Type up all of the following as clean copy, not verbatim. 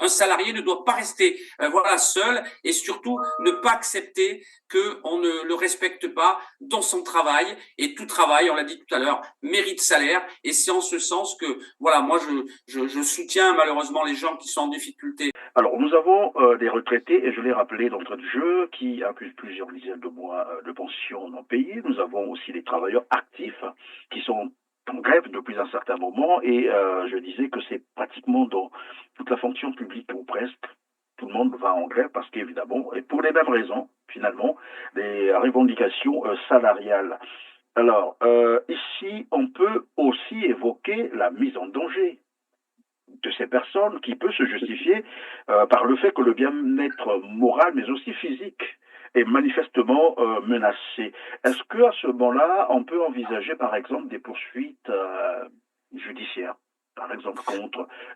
Un salarié ne doit pas rester voilà seul et surtout ne pas accepter qu'on ne le respecte pas dans son travail. Et tout travail, on l'a dit tout à l'heure, mérite salaire. Et c'est en ce sens que voilà, moi je soutiens malheureusement les gens qui sont en difficulté. Alors, nous avons des retraités, et je l'ai rappelé d'entrée de jeu, qui accusent plusieurs dizaines de mois de pension non payée. Nous avons aussi les travailleurs actifs qui sont en grève depuis un certain moment, et je disais que c'est pratiquement dans toute la fonction publique, ou presque, tout le monde va en grève parce qu'évidemment, et pour les mêmes raisons, finalement, les revendications salariales. Alors, ici, on peut aussi évoquer la mise en danger de ces personnes qui peut se justifier par le fait que le bien-être moral, mais aussi physique, est manifestement menacé. Est-ce qu'à ce moment-là, on peut envisager, par exemple, des poursuites judiciaires, par exemple,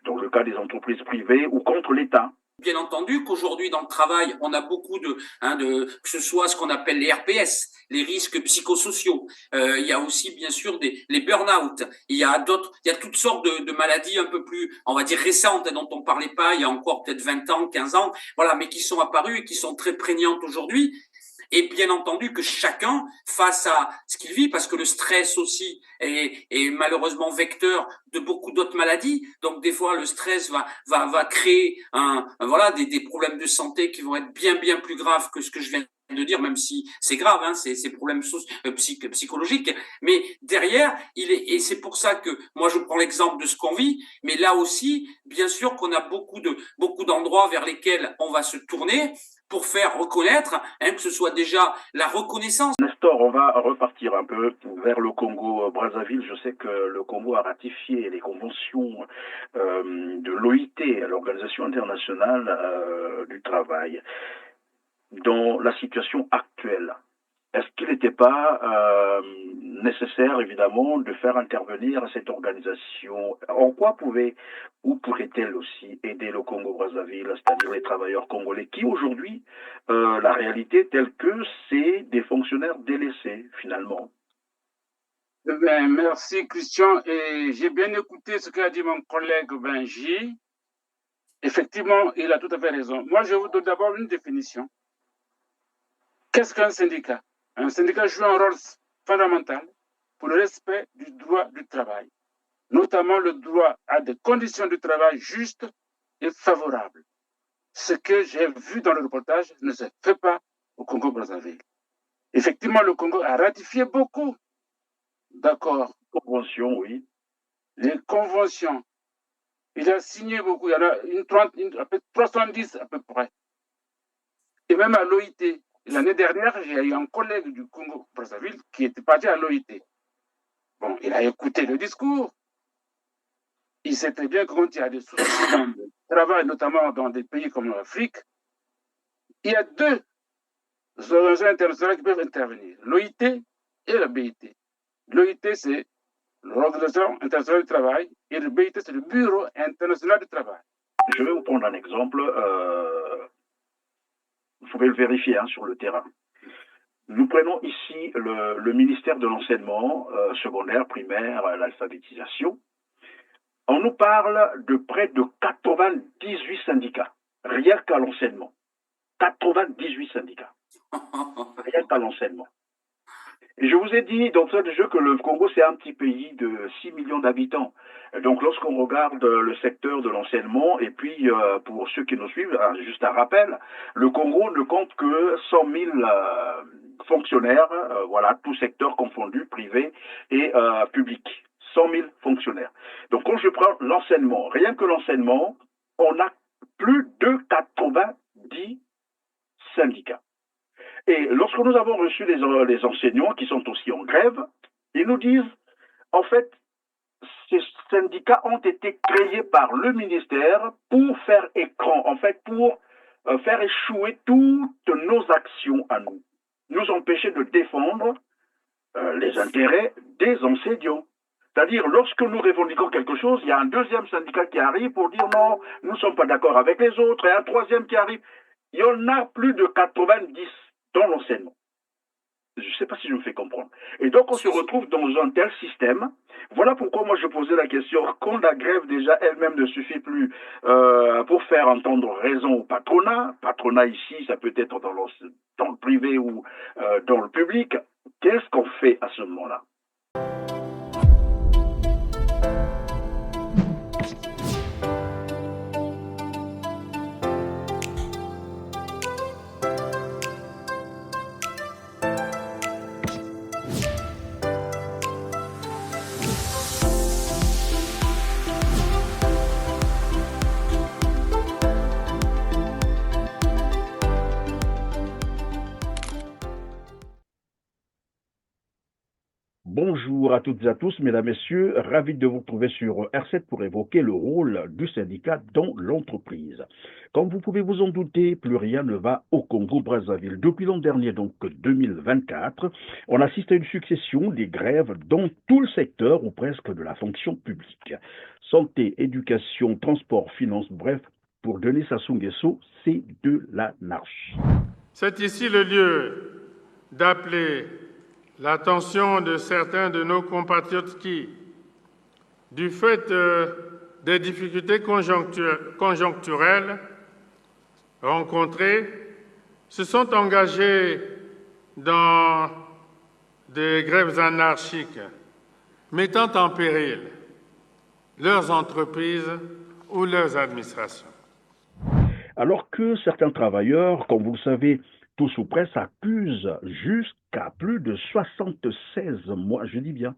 dans le cas des entreprises privées ou contre l'État? Bien entendu qu'aujourd'hui dans le travail, on a beaucoup que ce soit ce qu'on appelle les RPS, les risques psychosociaux. Il y a aussi bien sûr les burn-out. Il y a toutes sortes de maladies un peu plus, on va dire récentes, dont on parlait pas il y a encore peut-être 20 ans, 15 ans, voilà, mais qui sont apparues et qui sont très prégnantes aujourd'hui. Et bien entendu que chacun, face à ce qu'il vit, parce que le stress aussi est malheureusement vecteur de beaucoup d'autres maladies. Donc des fois, le stress va créer voilà, des problèmes de santé qui vont être bien plus graves que ce que je viens de dire, même si c'est grave, hein, ces problèmes psychologiques. Mais derrière, et c'est pour ça que moi je prends l'exemple de ce qu'on vit, mais là aussi, bien sûr qu'on a beaucoup d'endroits vers lesquels on va se tourner pour faire reconnaître, que ce soit déjà la reconnaissance. Nestor, on va repartir un peu vers le Congo-Brazzaville. Je sais que le Congo a ratifié les conventions de l'OIT, l'Organisation internationale du travail. Dans la situation actuelle, est-ce qu'il n'était pas nécessaire, évidemment, de faire intervenir cette organisation? En quoi pourrait-elle aussi aider le Congo-Brazzaville, c'est-à-dire les travailleurs congolais, qui aujourd'hui, la réalité telle que c'est des fonctionnaires délaissés, finalement? Ben, merci Christian, et j'ai bien écouté ce qu'a dit mon collègue Benji. Effectivement, il a tout à fait raison. Moi, je vous donne d'abord une définition. Qu'est-ce qu'un syndicat? Un syndicat joue un rôle fondamental pour le respect du droit du travail, notamment le droit à des conditions de travail justes et favorables. Ce que j'ai vu dans le reportage ne se fait pas au Congo-Brazzaville. Effectivement, le Congo a ratifié beaucoup d'accords. Convention, oui. Les conventions. Il a signé beaucoup. Il y en a à peu 310 à peu près. Et même à l'OIT. L'année dernière, j'ai eu un collègue du Congo-Brazzaville qui était parti à l'OIT. Bon, il a écouté le discours. Il sait très bien que quand il y a des soucis dans le travail, notamment dans des pays comme l'Afrique, il y a deux organisations internationales qui peuvent intervenir, l'OIT et la BIT. L'OIT, c'est l'Organisation internationale du travail, et le BIT, c'est le Bureau international du travail. Je vais vous prendre un exemple. Vous pouvez le vérifier sur le terrain. Nous prenons ici le ministère de l'enseignement secondaire, primaire, l'alphabétisation. On nous parle de près de 98 syndicats, rien qu'à l'enseignement. 98 syndicats, rien qu'à l'enseignement. Et je vous ai dit d'entrée de jeu que le Congo, c'est un petit pays de 6 millions d'habitants. Donc, lorsqu'on regarde le secteur de l'enseignement, et puis pour ceux qui nous suivent, juste un rappel, le Congo ne compte que 100 000 fonctionnaires, voilà, tout secteur confondu, privé et public. 100 000 fonctionnaires. Donc, quand je prends l'enseignement, rien que l'enseignement, on a plus de 90 syndicats. Et lorsque nous avons reçu les enseignants qui sont aussi en grève, ils nous disent, en fait, ces syndicats ont été créés par le ministère pour faire écran, en fait, pour faire échouer toutes nos actions à nous, nous empêcher de défendre les intérêts des enseignants. C'est-à-dire, lorsque nous revendiquons quelque chose, il y a un deuxième syndicat qui arrive pour dire non, nous ne sommes pas d'accord avec les autres, et un troisième qui arrive. Il y en a plus de 90 dans l'enseignement. Je ne sais pas si je me fais comprendre. Et donc, on se retrouve dans un tel système. Voilà pourquoi moi je posais la question, quand la grève déjà elle-même ne suffit plus pour faire entendre raison au patronat, patronat ici, ça peut être dans le privé ou dans le public, qu'est-ce qu'on fait à ce moment-là? Bonjour à toutes et à tous, mesdames, messieurs, ravi de vous retrouver sur R7 pour évoquer le rôle du syndicat dans l'entreprise. Comme vous pouvez vous en douter, plus rien ne va au Congo-Brazzaville. Depuis l'an dernier, donc 2024, on assiste à une succession des grèves dans tout le secteur ou presque de la fonction publique. Santé, éducation, transport, finance, bref, pour Denis Sassou Nguesso, c'est de l'anarchie. C'est ici le lieu d'appeler l'attention de certains de nos compatriotes qui, du fait des difficultés conjoncturelles rencontrées, se sont engagés dans des grèves anarchiques, mettant en péril leurs entreprises ou leurs administrations. Alors que certains travailleurs, comme vous le savez, tous ou presque, accusent jusqu'à plus de 76 mois, je dis bien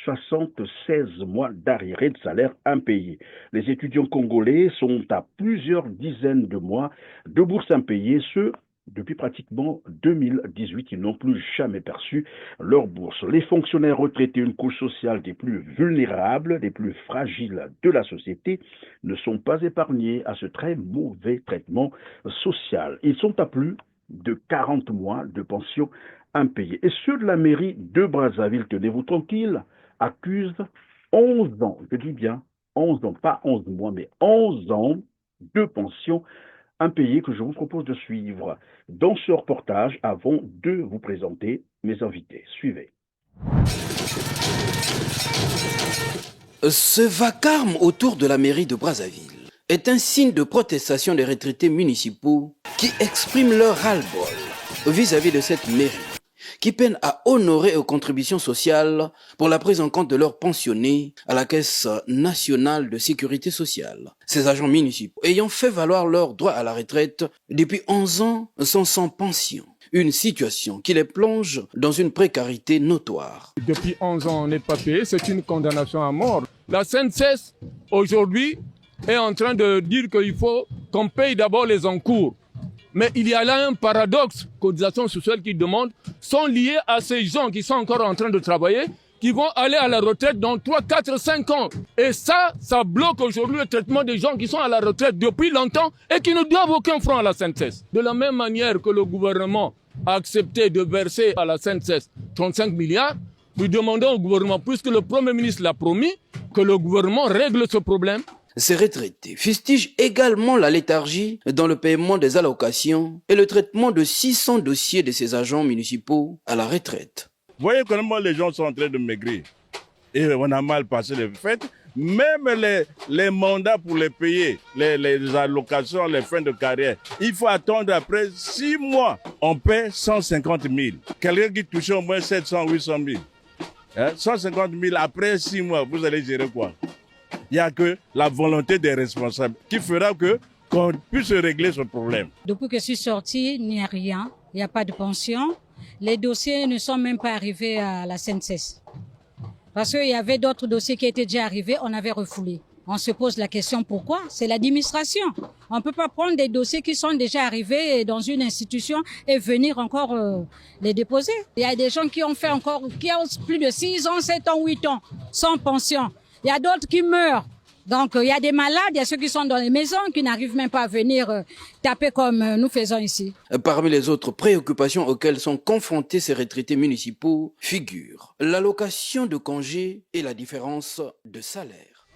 76 mois d'arriérés de salaire impayés. Les étudiants congolais sont à plusieurs dizaines de mois de bourses impayées, ce depuis pratiquement 2018, ils n'ont plus jamais perçu leur bourse. Les fonctionnaires retraités, une couche sociale des plus vulnérables, des plus fragiles de la société, ne sont pas épargnés à ce très mauvais traitement social. Ils sont à plus de 40 mois de pension impayée. Et ceux de la mairie de Brazzaville, tenez-vous tranquille, accusent 11 ans, je dis bien 11 ans, pas 11 mois, mais 11 ans de pension impayée que je vous propose de suivre dans ce reportage avant de vous présenter mes invités. Suivez. Ce vacarme autour de la mairie de Brazzaville est un signe de protestation des retraités municipaux qui expriment leur ras-le-bol vis-à-vis de cette mairie, qui peine à honorer aux contributions sociales pour la prise en compte de leurs pensionnés à la Caisse nationale de sécurité sociale. Ces agents municipaux ayant fait valoir leur droit à la retraite depuis 11 ans sont sans pension. Une situation qui les plonge dans une précarité notoire. Depuis 11 ans, on n'est pas payé, c'est une condamnation à mort. La CNCES, aujourd'hui, est en train de dire qu'il faut qu'on paye d'abord les encours. Mais il y a là un paradoxe. Cotisations sociales qui demandent sont liées à ces gens qui sont encore en train de travailler, qui vont aller à la retraite dans 3, 4, 5 ans. Et ça bloque aujourd'hui le traitement des gens qui sont à la retraite depuis longtemps et qui ne doivent aucun franc à la CNCES. De la même manière que le gouvernement a accepté de verser à la CNCES 35 milliards, nous demandons au gouvernement, puisque le Premier ministre l'a promis, que le gouvernement règle ce problème. Ces retraités fustigent également la léthargie dans le paiement des allocations et le traitement de 600 dossiers de ces agents municipaux à la retraite. Vous voyez comment les gens sont en train de maigrir. Et on a mal passé les fêtes. Même les mandats pour les payer, les allocations, les fins de carrière, il faut attendre après 6 mois. On paie 150 000. Quelqu'un qui touche au moins 700, 800 000. 150 000 après 6 mois, vous allez gérer quoi? Il n'y a que la volonté des responsables qui fera qu'on puisse régler ce problème. Depuis que je suis sortie, il n'y a rien. Il n'y a pas de pension. Les dossiers ne sont même pas arrivés à la CNCES. Parce qu'il y avait d'autres dossiers qui étaient déjà arrivés, on avait refoulé. On se pose la question pourquoi? C'est l'administration. On ne peut pas prendre des dossiers qui sont déjà arrivés dans une institution et venir encore les déposer. Il y a des gens qui ont plus de 6 ans, 7 ans, 8 ans sans pension. Il y a d'autres qui meurent. Donc, il y a des malades, il y a ceux qui sont dans les maisons, qui n'arrivent même pas à venir taper comme nous faisons ici. Parmi les autres préoccupations auxquelles sont confrontés ces retraités municipaux figurent l'allocation de congé et la différence de salaire.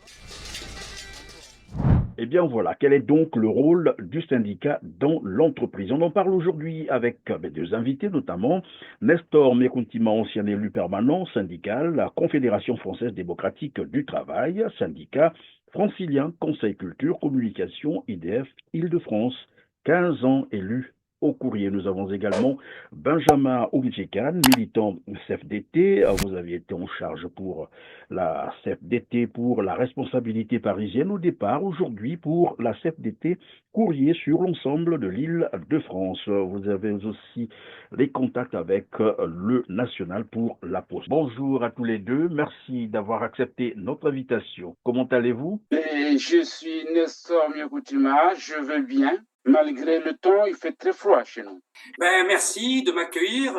Eh bien voilà, quel est donc le rôle du syndicat dans l'entreprise? On en parle aujourd'hui avec deux invités, notamment Nestor Mekuntima, ancien élu permanent syndical, la Confédération française démocratique du travail, syndicat francilien, Conseil culture, communication, IDF, Île-de-France, 15 ans élu au courrier. Nous avons également Benjamin Oumdjikan, militant CFDT. Vous aviez été en charge pour la CFDT pour la responsabilité parisienne au départ, aujourd'hui pour la CFDT courrier sur l'ensemble de l'île de France. Vous avez aussi les contacts avec le national pour la Poste. Bonjour à tous les deux, merci d'avoir accepté notre invitation. Comment allez-vous? Et je suis Nestor Miokoutima, je veux bien. Malgré le temps, il fait très froid chez nous. Merci de m'accueillir.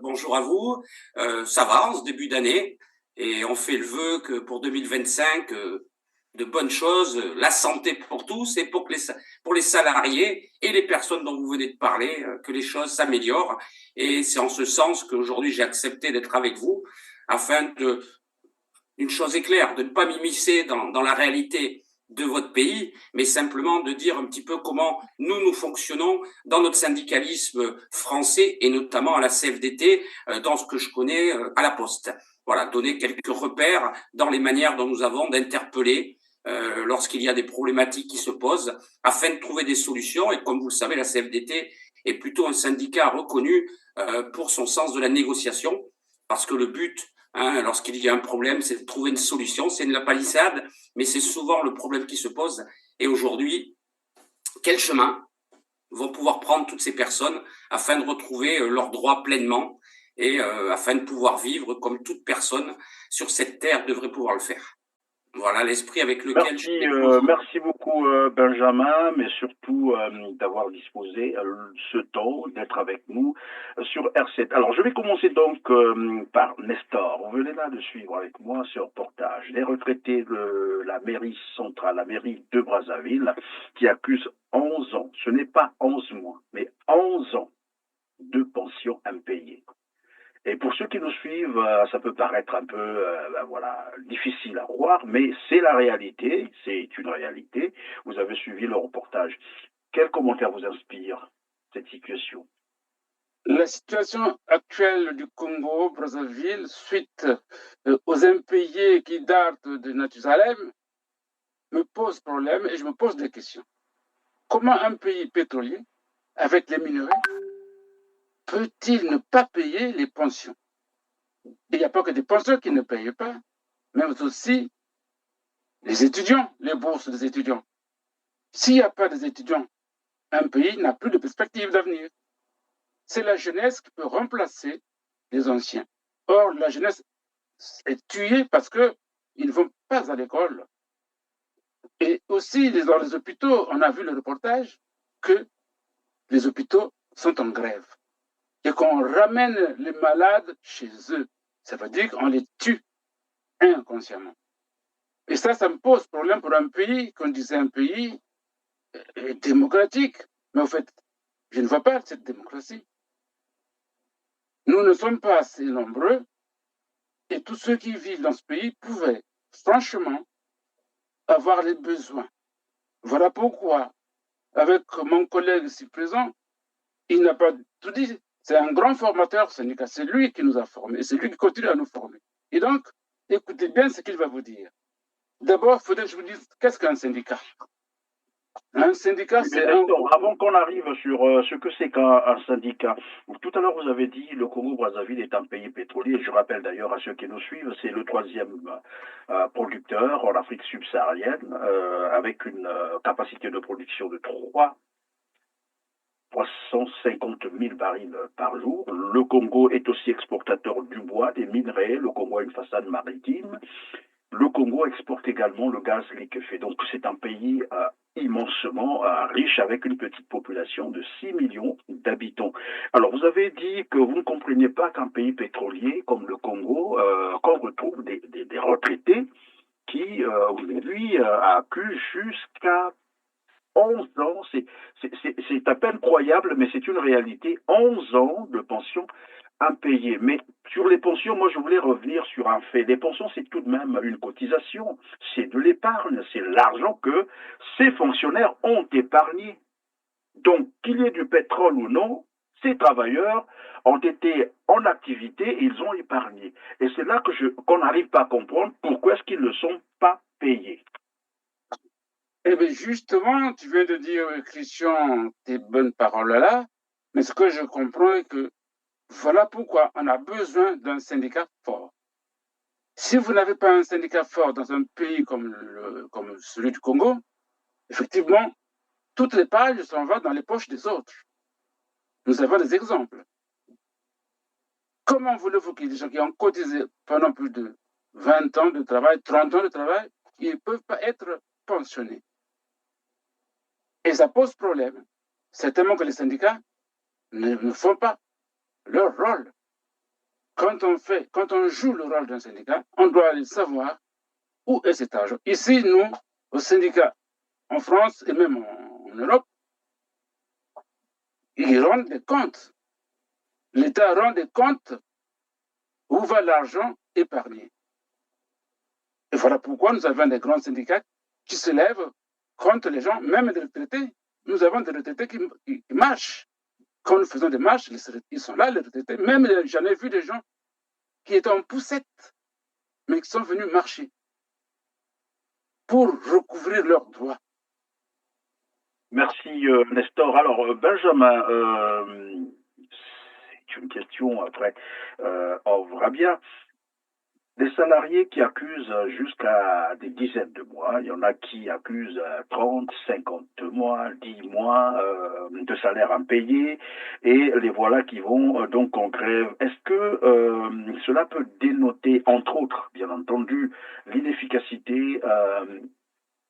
Bonjour à vous. Ça va en ce début d'année et on fait le vœu que pour 2025, de bonnes choses, la santé pour tous et pour les salariés et les personnes dont vous venez de parler, que les choses s'améliorent. Et c'est en ce sens qu'aujourd'hui j'ai accepté d'être avec vous afin une chose est claire, de ne pas m'immiscer dans la réalité de votre pays, mais simplement de dire un petit peu comment nous fonctionnons dans notre syndicalisme français et notamment à la CFDT, dans ce que je connais à la Poste. Voilà, donner quelques repères dans les manières dont nous avons d'interpeller lorsqu'il y a des problématiques qui se posent afin de trouver des solutions. Et comme vous le savez, la CFDT est plutôt un syndicat reconnu pour son sens de la négociation, parce que le but, lorsqu'il y a un problème, c'est de trouver une solution, c'est de la palissade, mais c'est souvent le problème qui se pose. Et aujourd'hui, quel chemin vont pouvoir prendre toutes ces personnes afin de retrouver leurs droits pleinement et afin de pouvoir vivre comme toute personne sur cette terre devrait pouvoir le faire. Voilà l'esprit avec lequel merci beaucoup Benjamin, mais surtout d'avoir disposé ce temps d'être avec nous sur R7. Alors je vais commencer donc par Nestor. Vous venez là de suivre avec moi ce reportage. Les retraités de la mairie centrale, la mairie de Brazzaville, qui accusent 11 ans, ce n'est pas 11 mois, mais 11 ans de pension impayée. Et pour ceux qui nous suivent, ça peut paraître un peu difficile à croire, mais c'est la réalité, c'est une réalité. Vous avez suivi le reportage. Quel commentaire vous inspire cette situation? La situation actuelle du Congo, Brazzaville, suite aux impayés qui datent de Mathusalem, me pose problème et je me pose des questions. Comment un pays pétrolier, avec les minerais, peut-il ne pas payer les pensions? Il n'y a pas que des pensions qui ne payent pas, mais aussi les étudiants, les bourses des étudiants. S'il n'y a pas des étudiants, un pays n'a plus de perspective d'avenir. C'est la jeunesse qui peut remplacer les anciens. Or, la jeunesse est tuée parce qu'ils ne vont pas à l'école. Et aussi, dans les hôpitaux, on a vu le reportage que les hôpitaux sont en grève et qu'on ramène les malades chez eux. Ça veut dire qu'on les tue inconsciemment. Et ça me pose problème pour un pays, qu'on disait un pays démocratique. Mais en fait, je ne vois pas cette démocratie. Nous ne sommes pas assez nombreux et tous ceux qui vivent dans ce pays pouvaient franchement avoir les besoins. Voilà pourquoi, avec mon collègue ici présent, il n'a pas tout dit. C'est un grand formateur syndical. C'est lui qui nous a formés et c'est lui qui continue à nous former. Et donc, écoutez bien ce qu'il va vous dire. D'abord, il faudrait que je vous dise qu'est-ce qu'un syndicat. Un syndicat, c'est Avant qu'on arrive sur ce que c'est qu'un syndicat, tout à l'heure vous avez dit le Congo-Brazzaville est un pays pétrolier. Je rappelle d'ailleurs à ceux qui nous suivent, c'est le 3e producteur en Afrique subsaharienne, avec une capacité de production de 350 000 barils par jour. Le Congo est aussi exportateur du bois, des minerais. Le Congo a une façade maritime. Le Congo exporte également le gaz liquéfié. Donc c'est un pays immensement riche avec une petite population de 6 millions d'habitants. Alors vous avez dit que vous ne compreniez pas qu'un pays pétrolier comme le Congo, qu'on retrouve des retraités qui aujourd'hui accusent jusqu'à 11 ans, c'est à peine croyable, mais c'est une réalité. 11 ans de pension impayés. Mais sur les pensions, moi je voulais revenir sur un fait. Les pensions, c'est tout de même une cotisation, c'est de l'épargne, c'est l'argent que ces fonctionnaires ont épargné. Donc, qu'il y ait du pétrole ou non, ces travailleurs ont été en activité et ils ont épargné. Et c'est là qu'on n'arrive pas à comprendre pourquoi est-ce qu'ils ne sont pas payés. Eh bien, justement, tu viens de dire, Christian, tes bonnes paroles là, mais ce que je comprends est que voilà pourquoi on a besoin d'un syndicat fort. Si vous n'avez pas un syndicat fort dans un pays comme celui du Congo, effectivement, toutes les pages s'en vont dans les poches des autres. Nous avons des exemples. Comment voulez-vous que les gens qui ont cotisé pendant plus de 20 ans de travail, 30 ans de travail, ils ne peuvent pas être pensionnés? Et ça pose problème. Certainement que les syndicats ne font pas leur rôle. Quand on joue le rôle d'un syndicat, on doit aller savoir où est cet argent. Ici, nous, au syndicat, en France et même en Europe, ils rendent des comptes. L'État rend des comptes où va l'argent épargné. Et voilà pourquoi nous avons des grands syndicats qui se lèvent contre les gens, même des retraités. Nous avons des retraités qui marchent. Quand nous faisons des marches, ils sont là, les retraités. Même j'en ai vu des gens qui étaient en poussette, mais qui sont venus marcher pour recouvrir leurs droits. Merci Nestor. Alors Benjamin, c'est une question après, on verra bien. Des salariés qui accusent jusqu'à des dizaines de mois, il y en a qui accusent 30, 50 mois, 10 mois de salaire impayé, et les voilà qui vont donc en grève. Est-ce que cela peut dénoter, entre autres, bien entendu, l'inefficacité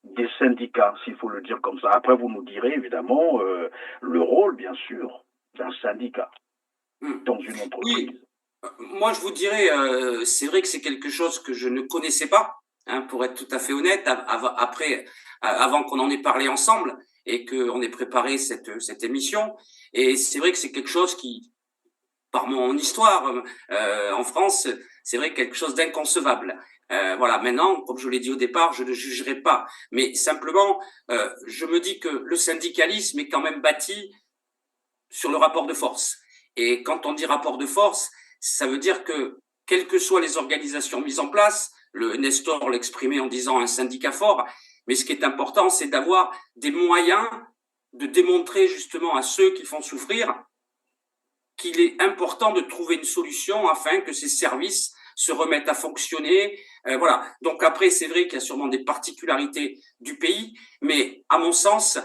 des syndicats, s'il faut le dire comme ça? Après, vous nous direz évidemment le rôle, bien sûr, d'un syndicat dans une entreprise. Oui. Moi, je vous dirais, c'est vrai que c'est quelque chose que je ne connaissais pas, hein, pour être tout à fait honnête, avant qu'on en ait parlé ensemble et qu'on ait préparé cette émission. Et c'est vrai que c'est quelque chose qui, par mon histoire en France, c'est vrai quelque chose d'inconcevable. Voilà. Maintenant, comme je l'ai dit au départ, je ne jugerai pas, mais simplement, je me dis que le syndicalisme est quand même bâti sur le rapport de force. Et quand on dit rapport de force, ça veut dire que, quelles que soient les organisations mises en place, le Nestor l'exprimait en disant un syndicat fort, mais ce qui est important, c'est d'avoir des moyens de démontrer justement à ceux qui font souffrir qu'il est important de trouver une solution afin que ces services se remettent à fonctionner. Voilà. Donc après, c'est vrai qu'il y a sûrement des particularités du pays, mais à mon sens,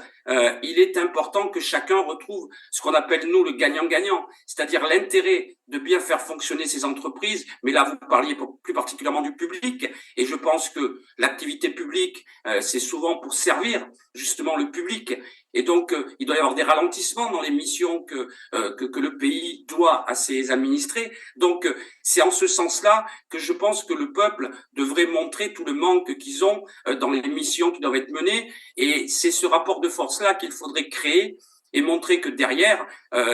il est important que chacun retrouve ce qu'on appelle, nous, le gagnant-gagnant, c'est-à-dire l'intérêt de bien faire fonctionner ces entreprises. Mais là, vous parliez plus particulièrement du public, et je pense que l'activité publique, c'est souvent pour servir justement le public. Et donc, il doit y avoir des ralentissements dans les missions que le pays doit à ses administrés. Donc, c'est en ce sens-là que je pense que le peuple devrait montrer tout le manque qu'ils ont dans les missions qui doivent être menées. Et c'est ce rapport de force-là qu'il faudrait créer et montrer que derrière,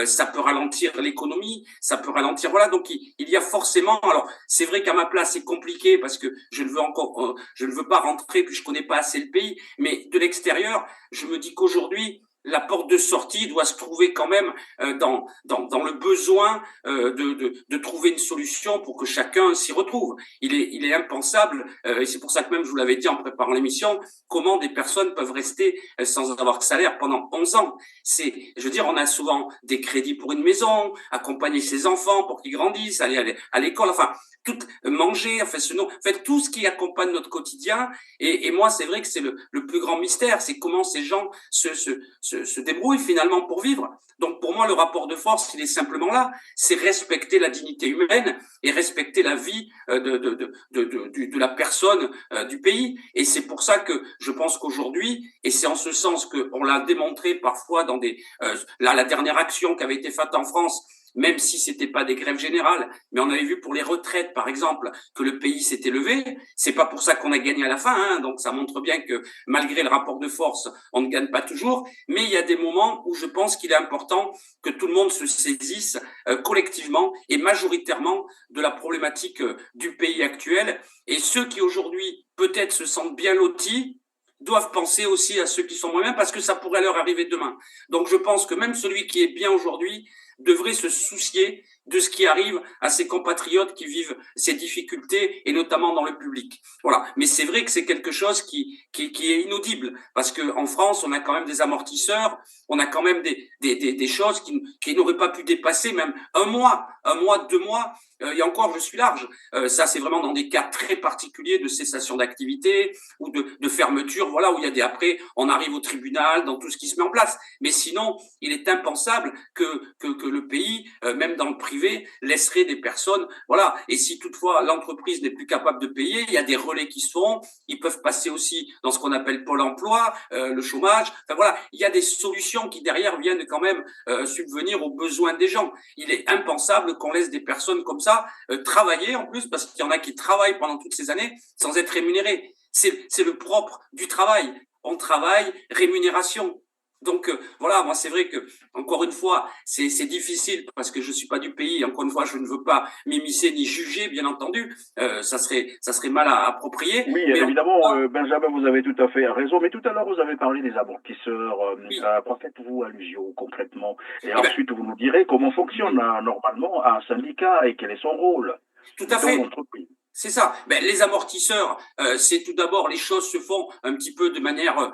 ça peut ralentir l'économie, ça peut ralentir, voilà. Donc il y a forcément, alors c'est vrai qu'à ma place c'est compliqué parce que je ne veux pas rentrer puis je connais pas assez le pays, mais de l'extérieur, je me dis qu'aujourd'hui la porte de sortie doit se trouver quand même dans le besoin de trouver une solution pour que chacun s'y retrouve. Il est impensable, et c'est pour ça que même je vous l'avais dit en préparant l'émission, comment des personnes peuvent rester sans avoir de salaire pendant 11 ans. Je veux dire, on a souvent des crédits pour une maison, accompagner ses enfants pour qu'ils grandissent, aller à l'école, enfin, manger, fait tout ce qui accompagne notre quotidien. Et moi, c'est vrai que c'est le plus grand mystère, c'est comment ces gens se débrouillent finalement pour vivre. Donc pour moi, le rapport de force, il est simplement là, c'est respecter la dignité humaine et respecter la vie de la personne du pays. Et c'est pour ça que je pense qu'aujourd'hui, et c'est en ce sens qu'on l'a démontré parfois dans la dernière action qui avait été faite en France même si c'était pas des grèves générales, mais on avait vu pour les retraites, par exemple, que le pays s'était levé. C'est pas pour ça qu'on a gagné à la fin, hein, donc ça montre bien que malgré le rapport de force, on ne gagne pas toujours, mais il y a des moments où je pense qu'il est important que tout le monde se saisisse collectivement et majoritairement de la problématique du pays actuel. Et ceux qui aujourd'hui peut-être se sentent bien lotis doivent penser aussi à ceux qui sont moins bien parce que ça pourrait leur arriver demain. Donc je pense que même celui qui est bien aujourd'hui devrait se soucier de ce qui arrive à ses compatriotes qui vivent ces difficultés et notamment dans le public. Voilà. Mais c'est vrai que c'est quelque chose qui est inaudible parce que en France, on a quand même des amortisseurs, on a quand même des choses qui n'auraient pas pu dépasser même un mois, 2 mois. Et encore, je suis large. Ça, c'est vraiment dans des cas très particuliers de cessation d'activité ou de fermeture. Voilà, où il y a des après, on arrive au tribunal, dans tout ce qui se met en place. Mais sinon, il est impensable que le pays, même dans le privé, laisserait des personnes. Voilà. Et si toutefois l'entreprise n'est plus capable de payer, il y a des relais qui se font. Ils peuvent passer aussi dans ce qu'on appelle Pôle emploi, le chômage. Enfin voilà, il y a des solutions qui derrière viennent quand même subvenir aux besoins des gens. Il est impensable qu'on laisse des personnes comme ça travailler en plus, parce qu'il y en a qui travaillent pendant toutes ces années sans être rémunérés. C'est le propre du travail. On travaille, rémunération. Donc voilà, moi c'est vrai que encore une fois, c'est difficile parce que je suis pas du pays. Encore une fois, je ne veux pas m'immiscer ni juger, bien entendu. Ça serait mal approprié. Oui, mais évidemment, Benjamin, vous avez tout à fait raison. Mais tout à l'heure, vous avez parlé des amortisseurs. Oui. À quoi faites-vous allusion concrètement? Et ensuite, vous nous direz comment fonctionne normalement un syndicat et quel est son rôle Tout à dans fait. l'entreprise. C'est ça. Ben, les amortisseurs, c'est tout d'abord, les choses se font un petit peu de manière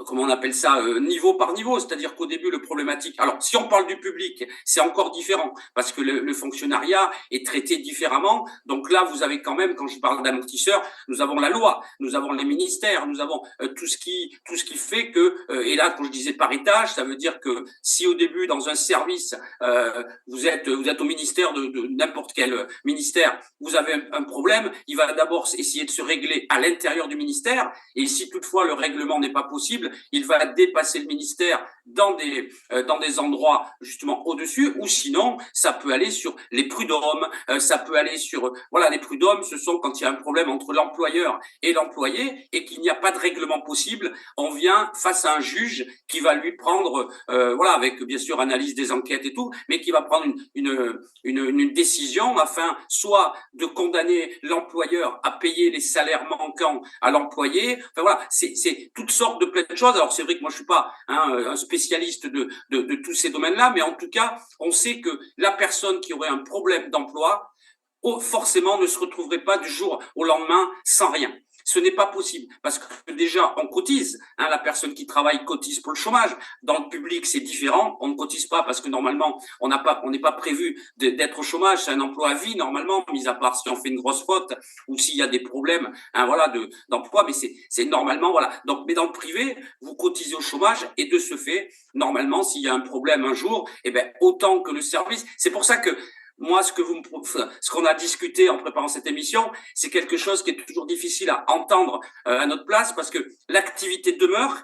comment on appelle ça, niveau par niveau, c'est-à-dire qu'au début, le problématique. Alors, si on parle du public, c'est encore différent parce que le fonctionnariat est traité différemment. Donc là, vous avez quand même, quand je parle d'amortisseurs, nous avons la loi, nous avons les ministères, nous avons tout ce qui fait que. Et là, quand je disais par étage, ça veut dire que si au début, dans un service, vous êtes au ministère de n'importe quel ministère, vous avez un problème, il va d'abord essayer de se régler à l'intérieur du ministère. Et si toutefois le règlement n'est pas possible, il va dépasser le ministère dans des endroits justement au-dessus, ou sinon ça peut aller sur les prud'hommes, ça peut aller sur voilà, les prud'hommes, ce sont quand il y a un problème entre l'employeur et l'employé et qu'il n'y a pas de règlement possible, on vient face à un juge qui va lui prendre voilà, avec bien sûr analyse des enquêtes et tout, mais qui va prendre une décision afin soit de condamner l'employeur à payer les salaires manquants à l'employé. Enfin voilà, c'est toutes sortes de plein de choses. Alors c'est vrai que moi je suis pas un spécialiste de tous ces domaines-là, mais en tout cas, on sait que la personne qui aurait un problème d'emploi, forcément ne se retrouverait pas du jour au lendemain sans rien. Ce n'est pas possible parce que déjà on cotise, la personne qui travaille cotise pour le chômage. Dans le public c'est différent, on ne cotise pas parce que normalement on n'est pas prévu d'être au chômage, c'est un emploi à vie normalement, mis à part si on fait une grosse faute ou s'il y a des problèmes, voilà, d'emploi, mais c'est normalement voilà. Donc, mais dans le privé vous cotisez au chômage et de ce fait normalement s'il y a un problème un jour, eh ben autant que le service. C'est pour ça que moi, ce qu'on a discuté en préparant cette émission, c'est quelque chose qui est toujours difficile à entendre à notre place parce que l'activité demeure,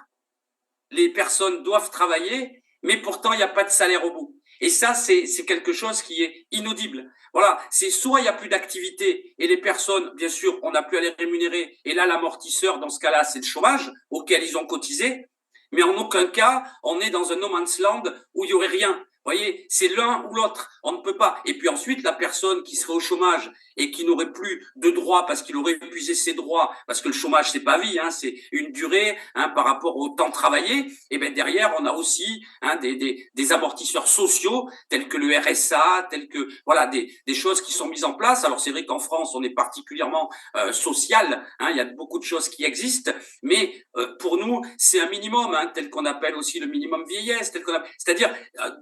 les personnes doivent travailler, mais pourtant il n'y a pas de salaire au bout. Et ça, c'est quelque chose qui est inaudible. Voilà, c'est soit il n'y a plus d'activité et les personnes, bien sûr, on n'a plus à les rémunérer. Et là, l'amortisseur, dans ce cas-là, c'est le chômage auquel ils ont cotisé. Mais en aucun cas, on est dans un no man's land où il y aurait rien. Vous voyez, c'est l'un ou l'autre. On ne peut pas. Et puis ensuite, la personne qui serait au chômage et qui n'aurait plus de droits parce qu'il aurait épuisé ses droits, parce que le chômage, c'est pas vie, c'est une durée par rapport au temps travaillé. Et ben derrière, on a aussi des amortisseurs sociaux tels que le RSA, tels que voilà des choses qui sont mises en place. Alors c'est vrai qu'en France, on est particulièrement social. Il y a beaucoup de choses qui existent, mais pour nous, c'est un minimum, tel qu'on appelle aussi le minimum vieillesse, c'est-à-dire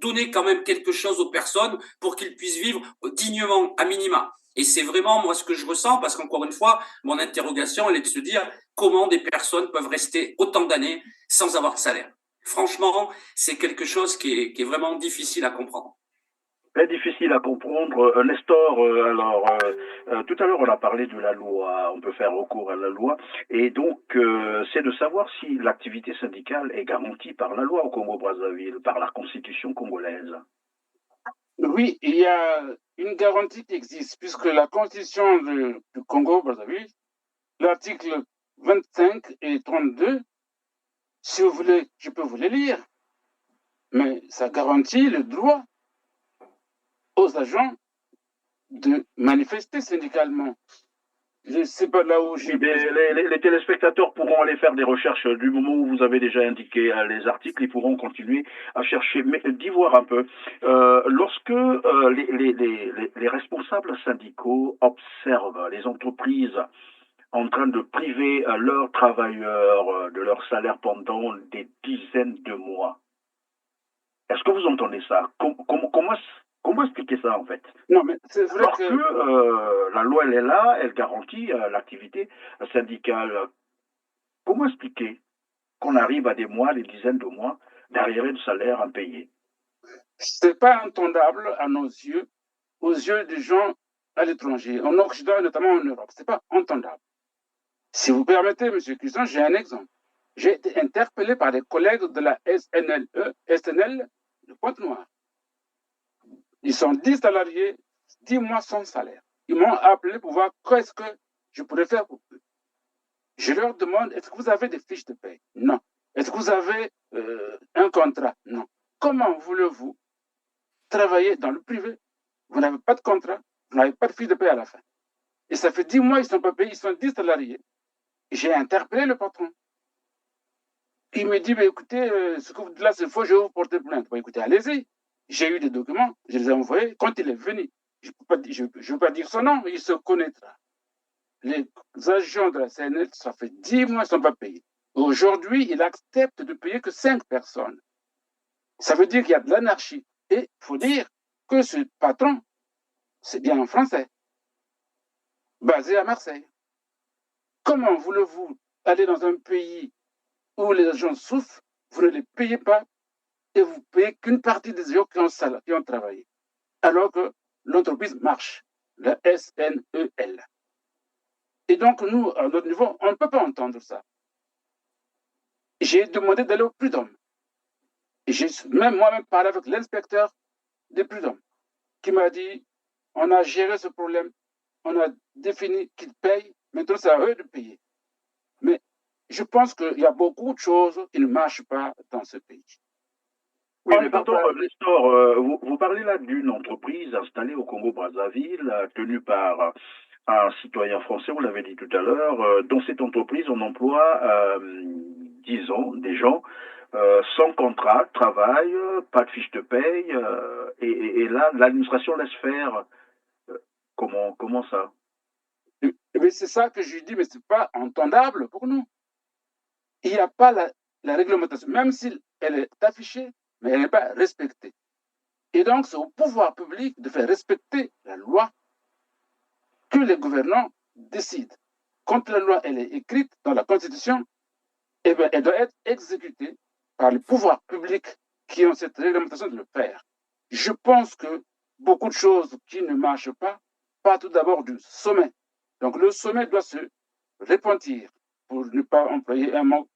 donner quand même quelque chose aux personnes pour qu'ils puissent vivre dignement, à minima. Et c'est vraiment moi ce que je ressens, parce qu'encore une fois, mon interrogation, elle est de se dire comment des personnes peuvent rester autant d'années sans avoir de salaire. Franchement, c'est quelque chose qui est vraiment difficile à comprendre. Très difficile à comprendre. Nestor, tout à l'heure on a parlé de la loi, on peut faire recours à la loi, et donc c'est de savoir si l'activité syndicale est garantie par la loi au Congo-Brazzaville, par la constitution congolaise. Oui, il y a une garantie qui existe, puisque la constitution du Congo-Brazzaville, l'article 25 et 32, si vous voulez, je peux vous les lire, mais ça garantit le droit aux agents de manifester syndicalement. Je ne sais pas là où j'ai... Les téléspectateurs pourront aller faire des recherches du moment où vous avez déjà indiqué les articles, ils pourront continuer à chercher. Mais d'y voir un peu, lorsque les responsables syndicaux observent les entreprises en train de priver leurs travailleurs de leur salaire pendant des dizaines de mois, est-ce que vous entendez ça? Comment expliquer ça en fait? Non, mais c'est vrai Alors que la loi elle est là, elle garantit l'activité syndicale. Comment expliquer qu'on arrive à des mois, des dizaines de mois, d'arriérés de salaire impayés? c'est pas entendable à nos yeux, aux yeux des gens à l'étranger, en Occident et notamment en Europe. C'est pas entendable. Si vous permettez, M. Cusson, j'ai un exemple. J'ai été interpellé par des collègues de la SNL de Pointe-Noire. Ils sont 10 salariés, 10 mois sans salaire. Ils m'ont appelé pour voir qu'est-ce que je pourrais faire pour eux. Je leur demande, est-ce que vous avez des fiches de paie? Non. Est-ce que vous avez un contrat? Non. Comment voulez-vous travailler dans le privé? Vous n'avez pas de contrat, vous n'avez pas de fiche de paie à la fin. Et ça fait 10 mois, ils ne sont pas payés, ils sont 10 salariés. J'ai interpellé le patron. Il me dit, écoutez, ce que vous dites là, c'est faux, je vais vous porter plainte. Écoutez, allez-y. J'ai eu des documents, je les ai envoyés. Quand il est venu, je ne veux pas dire son nom, il se connaîtra. Les agents de la CNL, ça fait 10 mois, ils ne sont pas payés. Aujourd'hui, il accepte de payer que 5 personnes. Ça veut dire qu'il y a de l'anarchie. Et il faut dire que ce patron, c'est bien un Français, basé à Marseille. Comment voulez-vous aller dans un pays où les agents souffrent, vous ne les payez pas et vous payez qu'une partie des gens qui ont travaillé, alors que l'entreprise marche, la SNEL. Et donc, nous, à notre niveau, on ne peut pas entendre ça. J'ai demandé d'aller au prud'homme. Et j'ai même moi-même parlé avec l'inspecteur des prud'hommes, qui m'a dit, on a géré ce problème, on a défini qu'ils payent, maintenant c'est à eux de payer. Mais je pense qu'il y a beaucoup de choses qui ne marchent pas dans ce pays. Oui, mais pardon, Nestor, vous parlez là d'une entreprise installée au Congo-Brazzaville, tenue par un citoyen français, vous l'avez dit tout à l'heure. Dans cette entreprise, on emploie, disons, des gens sans contrat, travail, pas de fiche de paye, et là, l'administration laisse faire. Comment ça? Mais c'est ça que je dis, mais ce n'est pas entendable pour nous. Il n'y a pas la réglementation, même si elle est affichée, mais elle n'est pas respectée. Et donc, c'est au pouvoir public de faire respecter la loi que les gouvernants décident. Quand la loi elle est écrite dans la Constitution, eh bien, elle doit être exécutée par le pouvoir public qui ont cette réglementation de le faire. Je pense que beaucoup de choses qui ne marchent pas partent tout d'abord du sommet. Donc, le sommet doit se repentir, pour ne pas employer un mot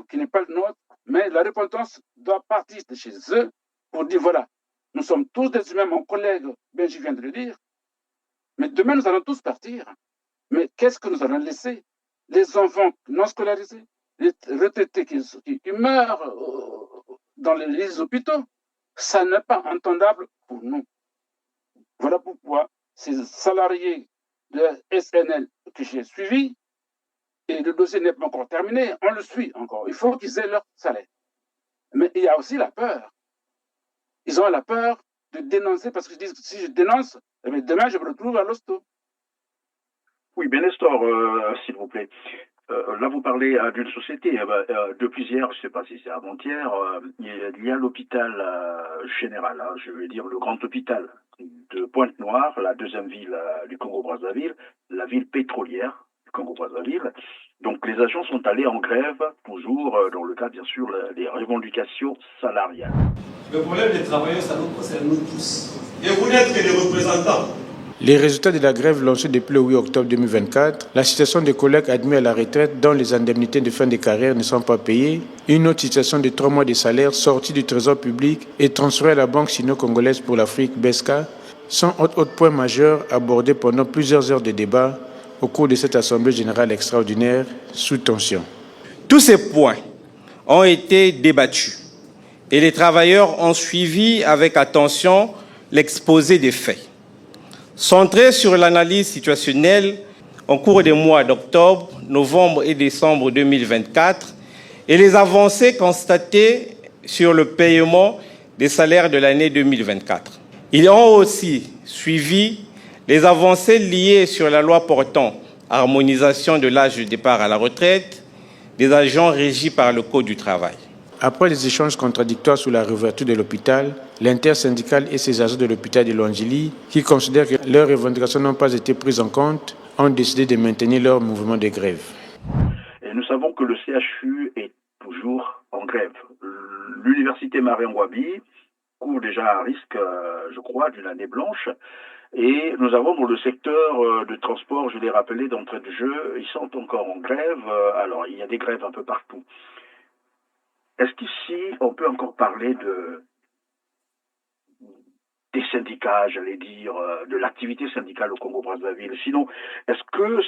qui n'est pas le nôtre, mais la repentance doit partir de chez eux pour dire, voilà, nous sommes tous des humains, mon collègue Benji vient de le dire, mais demain nous allons tous partir. Mais qu'est-ce que nous allons laisser? Les enfants non scolarisés, les retraités qui meurent dans les hôpitaux, ça n'est pas entendable pour nous. Voilà pourquoi ces salariés de SNL que j'ai suivis, et le dossier n'est pas encore terminé, on le suit encore. Il faut qu'ils aient leur salaire. Mais il y a aussi la peur. Ils ont la peur de dénoncer parce qu'ils disent que si je dénonce, demain je me retrouve à l'hosto. Oui, bien Nestor, s'il vous plaît. Là, vous parlez d'une société. Depuis hier, je ne sais pas si c'est avant-hier, il y a l'hôpital général, je veux dire le grand hôpital de Pointe-Noire, la deuxième ville du Congo-Brazzaville, la ville pétrolière du Congo-Brazzaville. Donc, les agents sont allés en grève, toujours dans le cadre, bien sûr, des revendications salariales. Le problème des travailleurs, ça nous concerne nous tous. Et vous n'êtes que des représentants. Les résultats de la grève lancée depuis le 8 octobre 2024, la situation des collègues admis à la retraite dont les indemnités de fin de carrière ne sont pas payées, une autre situation de 3 mois de salaire sortie du trésor public et transférée à la Banque sino-congolaise pour l'Afrique, BESCA, sont autres points majeurs abordés pendant plusieurs heures de débat au cours de cette Assemblée générale extraordinaire sous tension. Tous ces points ont été débattus et les travailleurs ont suivi avec attention l'exposé des faits. Centré sur l'analyse situationnelle au cours des mois d'octobre, novembre et décembre 2024 et les avancées constatées sur le paiement des salaires de l'année 2024. Ils ont aussi suivi les avancées liées sur la loi portant harmonisation de l'âge de départ à la retraite des agents régis par le Code du travail. Après des échanges contradictoires sur la réouverture de l'hôpital, l'intersyndicale et ses agents de l'hôpital de Longili, qui considèrent que leurs revendications n'ont pas été prises en compte, ont décidé de maintenir leur mouvement de grève. Et nous savons que le CHU est toujours en grève. L'université Marien-Ngouabi court déjà un risque, je crois, d'une année blanche. Et nous avons dans le secteur de transport, je l'ai rappelé d'entrée de jeu, ils sont encore en grève. Alors, il y a des grèves un peu partout. Est-ce qu'ici, on peut encore parler des syndicats, j'allais dire, de l'activité syndicale au Congo-Brazzaville? Sinon, est-ce que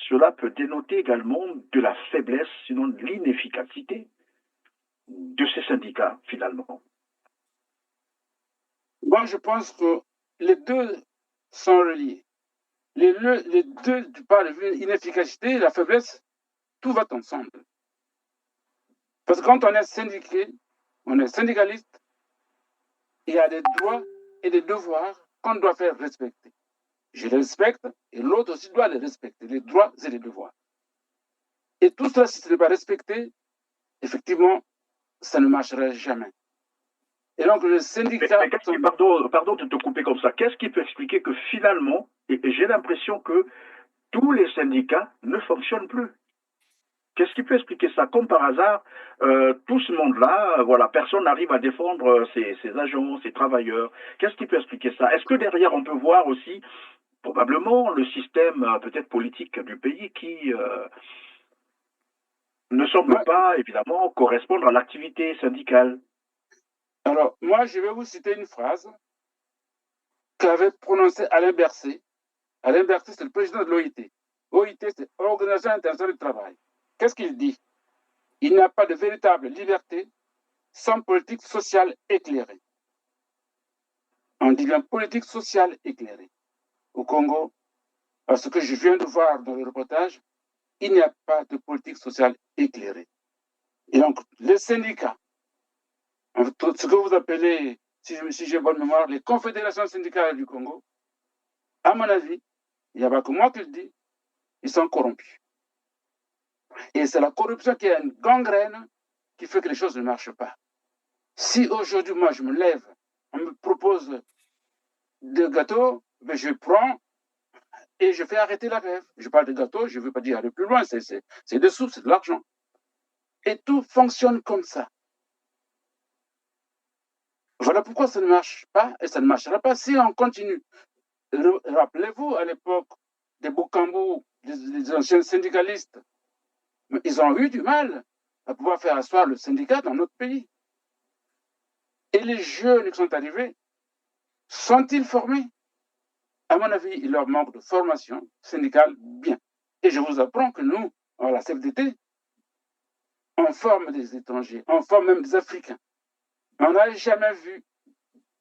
cela peut dénoter également de la faiblesse, sinon de l'inefficacité de ces syndicats, finalement? Moi, je pense que les deux sont reliés. Les deux, du part de vue inefficacité et la faiblesse, tout va ensemble. Parce que quand on est syndiqué, on est syndicaliste, il y a des droits et des devoirs qu'on doit faire respecter. Je les respecte et l'autre aussi doit les respecter, les droits et les devoirs. Et tout cela, si ce n'est pas respecté, effectivement, ça ne marcherait jamais. Et donc, le syndicat... Pardon de te couper comme ça. Qu'est-ce qui peut expliquer que finalement, et j'ai l'impression que tous les syndicats ne fonctionnent plus? Qu'est-ce qui peut expliquer ça? Comme par hasard, tout ce monde-là, voilà, personne n'arrive à défendre ses agents, ses travailleurs. Qu'est-ce qui peut expliquer ça? Est-ce que derrière, on peut voir aussi, probablement, le système peut-être politique du pays qui ne semble pas, évidemment, correspondre à l'activité syndicale? Alors, moi, je vais vous citer une phrase qu'avait prononcée Alain Berset. Alain Berset, c'est le président de l'OIT. OIT, c'est Organisation internationale du travail. Qu'est-ce qu'il dit? Il n'y a pas de véritable liberté sans politique sociale éclairée. On dit bien politique sociale éclairée. Au Congo, parce que je viens de voir dans le reportage, il n'y a pas de politique sociale éclairée. Et donc, les syndicats, ce que vous appelez, si j'ai bonne mémoire, les confédérations syndicales du Congo, à mon avis, il n'y a pas que moi qui le dis, ils sont corrompus. Et c'est la corruption qui est une gangrène qui fait que les choses ne marchent pas. Si aujourd'hui, moi, je me lève, on me propose des gâteaux, ben je prends et je fais arrêter la grève. Je parle de gâteaux, je ne veux pas dire aller plus loin, c'est des sous, c'est de l'argent. Et tout fonctionne comme ça. Voilà pourquoi ça ne marche pas et ça ne marchera pas si on continue. Rappelez-vous, à l'époque des Boukambu, des anciens syndicalistes, ils ont eu du mal à pouvoir faire asseoir le syndicat dans notre pays. Et les jeunes qui sont arrivés, sont-ils formés? À mon avis, il leur manque de formation syndicale bien. Et je vous apprends que nous, à la CFDT, on forme des étrangers, on forme même des Africains. On n'a jamais vu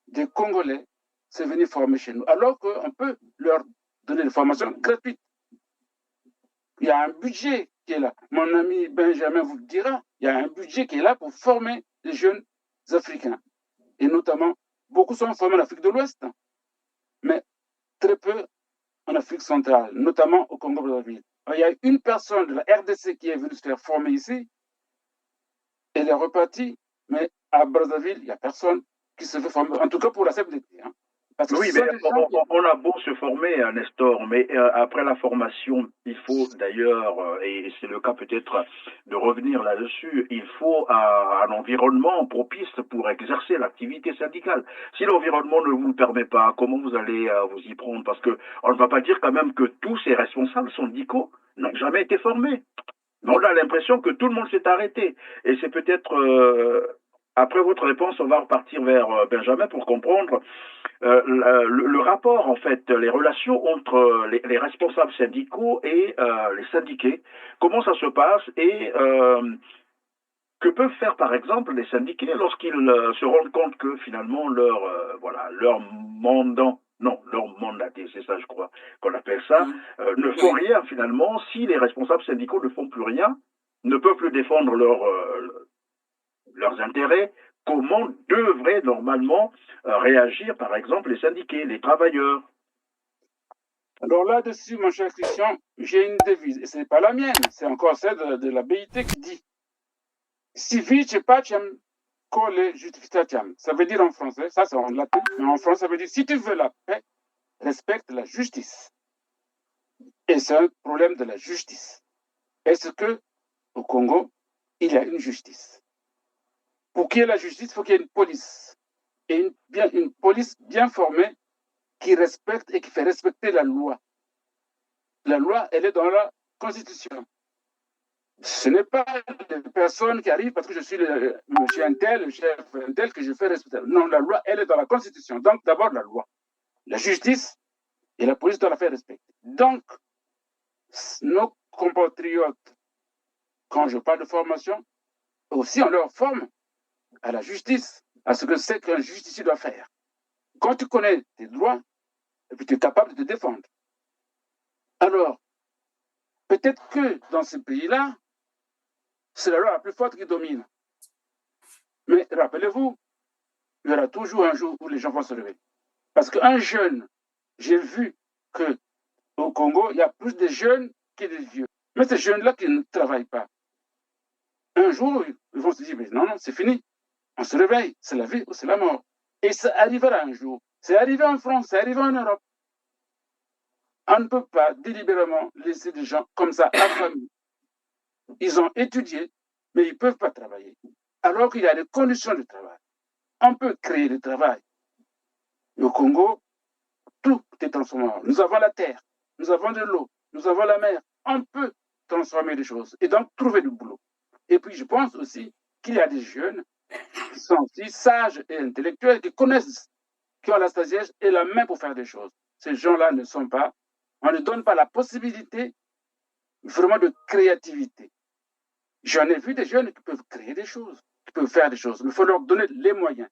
des Congolais se venir former chez nous, alors qu'on peut leur donner des formations gratuites. Il y a un budget qui est là. Mon ami Benjamin vous le dira, il y a un budget qui est là pour former les jeunes Africains. Et notamment, beaucoup sont formés en Afrique de l'Ouest, mais très peu en Afrique centrale, notamment au Congo-Brazzaville. Il y a une personne de la RDC qui est venue se faire former ici, elle est repartie, mais à Brazzaville, il n'y a personne qui se fait former, en tout cas pour la CFDT. Parce que Oui, ce mais sont des gens qui... on a beau se former, Nestor, mais après la formation, il faut d'ailleurs, et c'est le cas peut-être de revenir là-dessus, il faut un environnement propice pour exercer l'activité syndicale. Si l'environnement ne vous le permet pas, comment vous allez vous y prendre? Parce que on ne va pas dire quand même que tous ces responsables syndicaux n'ont jamais été formés. Mais on a l'impression que tout le monde s'est arrêté. Et c'est peut-être, après votre réponse, on va repartir vers Benjamin pour comprendre le rapport, en fait, les relations entre les responsables syndicaux et les syndiqués. Comment ça se passe et que peuvent faire, par exemple, les syndiqués lorsqu'ils se rendent compte que finalement leur mandant, non, leur mandaté, c'est ça, je crois qu'on appelle ça, ne font Oui. rien finalement si les responsables syndicaux ne font plus rien, ne peuvent plus défendre leurs intérêts. Comment devraient normalement réagir, par exemple, les syndiqués, les travailleurs? Alors là-dessus, mon cher Christian, j'ai une devise, et ce n'est pas la mienne, c'est encore celle de la BIT qui dit si vice pacem colle justificatiam. Ça veut dire en français, ça c'est en latin, mais en français ça veut dire si tu veux la paix, respecte la justice. Et c'est un problème de la justice. Est-ce que au Congo, il y a une justice? Pour qu'il y ait la justice, il faut qu'il y ait une police. Et une police bien formée qui respecte et qui fait respecter la loi. La loi, elle est dans la Constitution. Ce n'est pas des personnes qui arrivent parce que je suis monsieur Intel, le chef Intel, que je fais respecter. Non, la loi, elle est dans la Constitution. Donc, d'abord, la loi. La justice et la police doivent la faire respecter. Donc, nos compatriotes, quand je parle de formation, aussi on leur forme à la justice, à ce que c'est qu'un justicier doit faire. Quand tu connais tes droits, et puis tu es capable de te défendre. Alors, peut-être que dans ce pays-là, c'est la loi la plus forte qui domine. Mais rappelez-vous, il y aura toujours un jour où les gens vont se lever. Parce qu'un jeune, j'ai vu qu'au Congo, il y a plus de jeunes que de vieux. Mais ces jeunes-là qui ne travaillent pas, un jour, ils vont se dire, mais non, c'est fini. On se réveille, c'est la vie ou c'est la mort. Et ça arrivera un jour. C'est arrivé en France, c'est arrivé en Europe. On ne peut pas délibérément laisser des gens comme ça affamés. Ils ont étudié, mais ils ne peuvent pas travailler. Alors qu'il y a des conditions de travail. On peut créer du travail. Au Congo, tout est transformable. Nous avons la terre, nous avons de l'eau, nous avons la mer. On peut transformer les choses et donc trouver du boulot. Et puis, je pense aussi qu'il y a des jeunes qui sont aussi sages et intellectuels, qui connaissent, qui ont la sagesse et la main pour faire des choses. Ces gens-là ne sont pas, on ne donne pas la possibilité vraiment de créativité. J'en ai vu des jeunes qui peuvent créer des choses, qui peuvent faire des choses, mais il faut leur donner les moyens.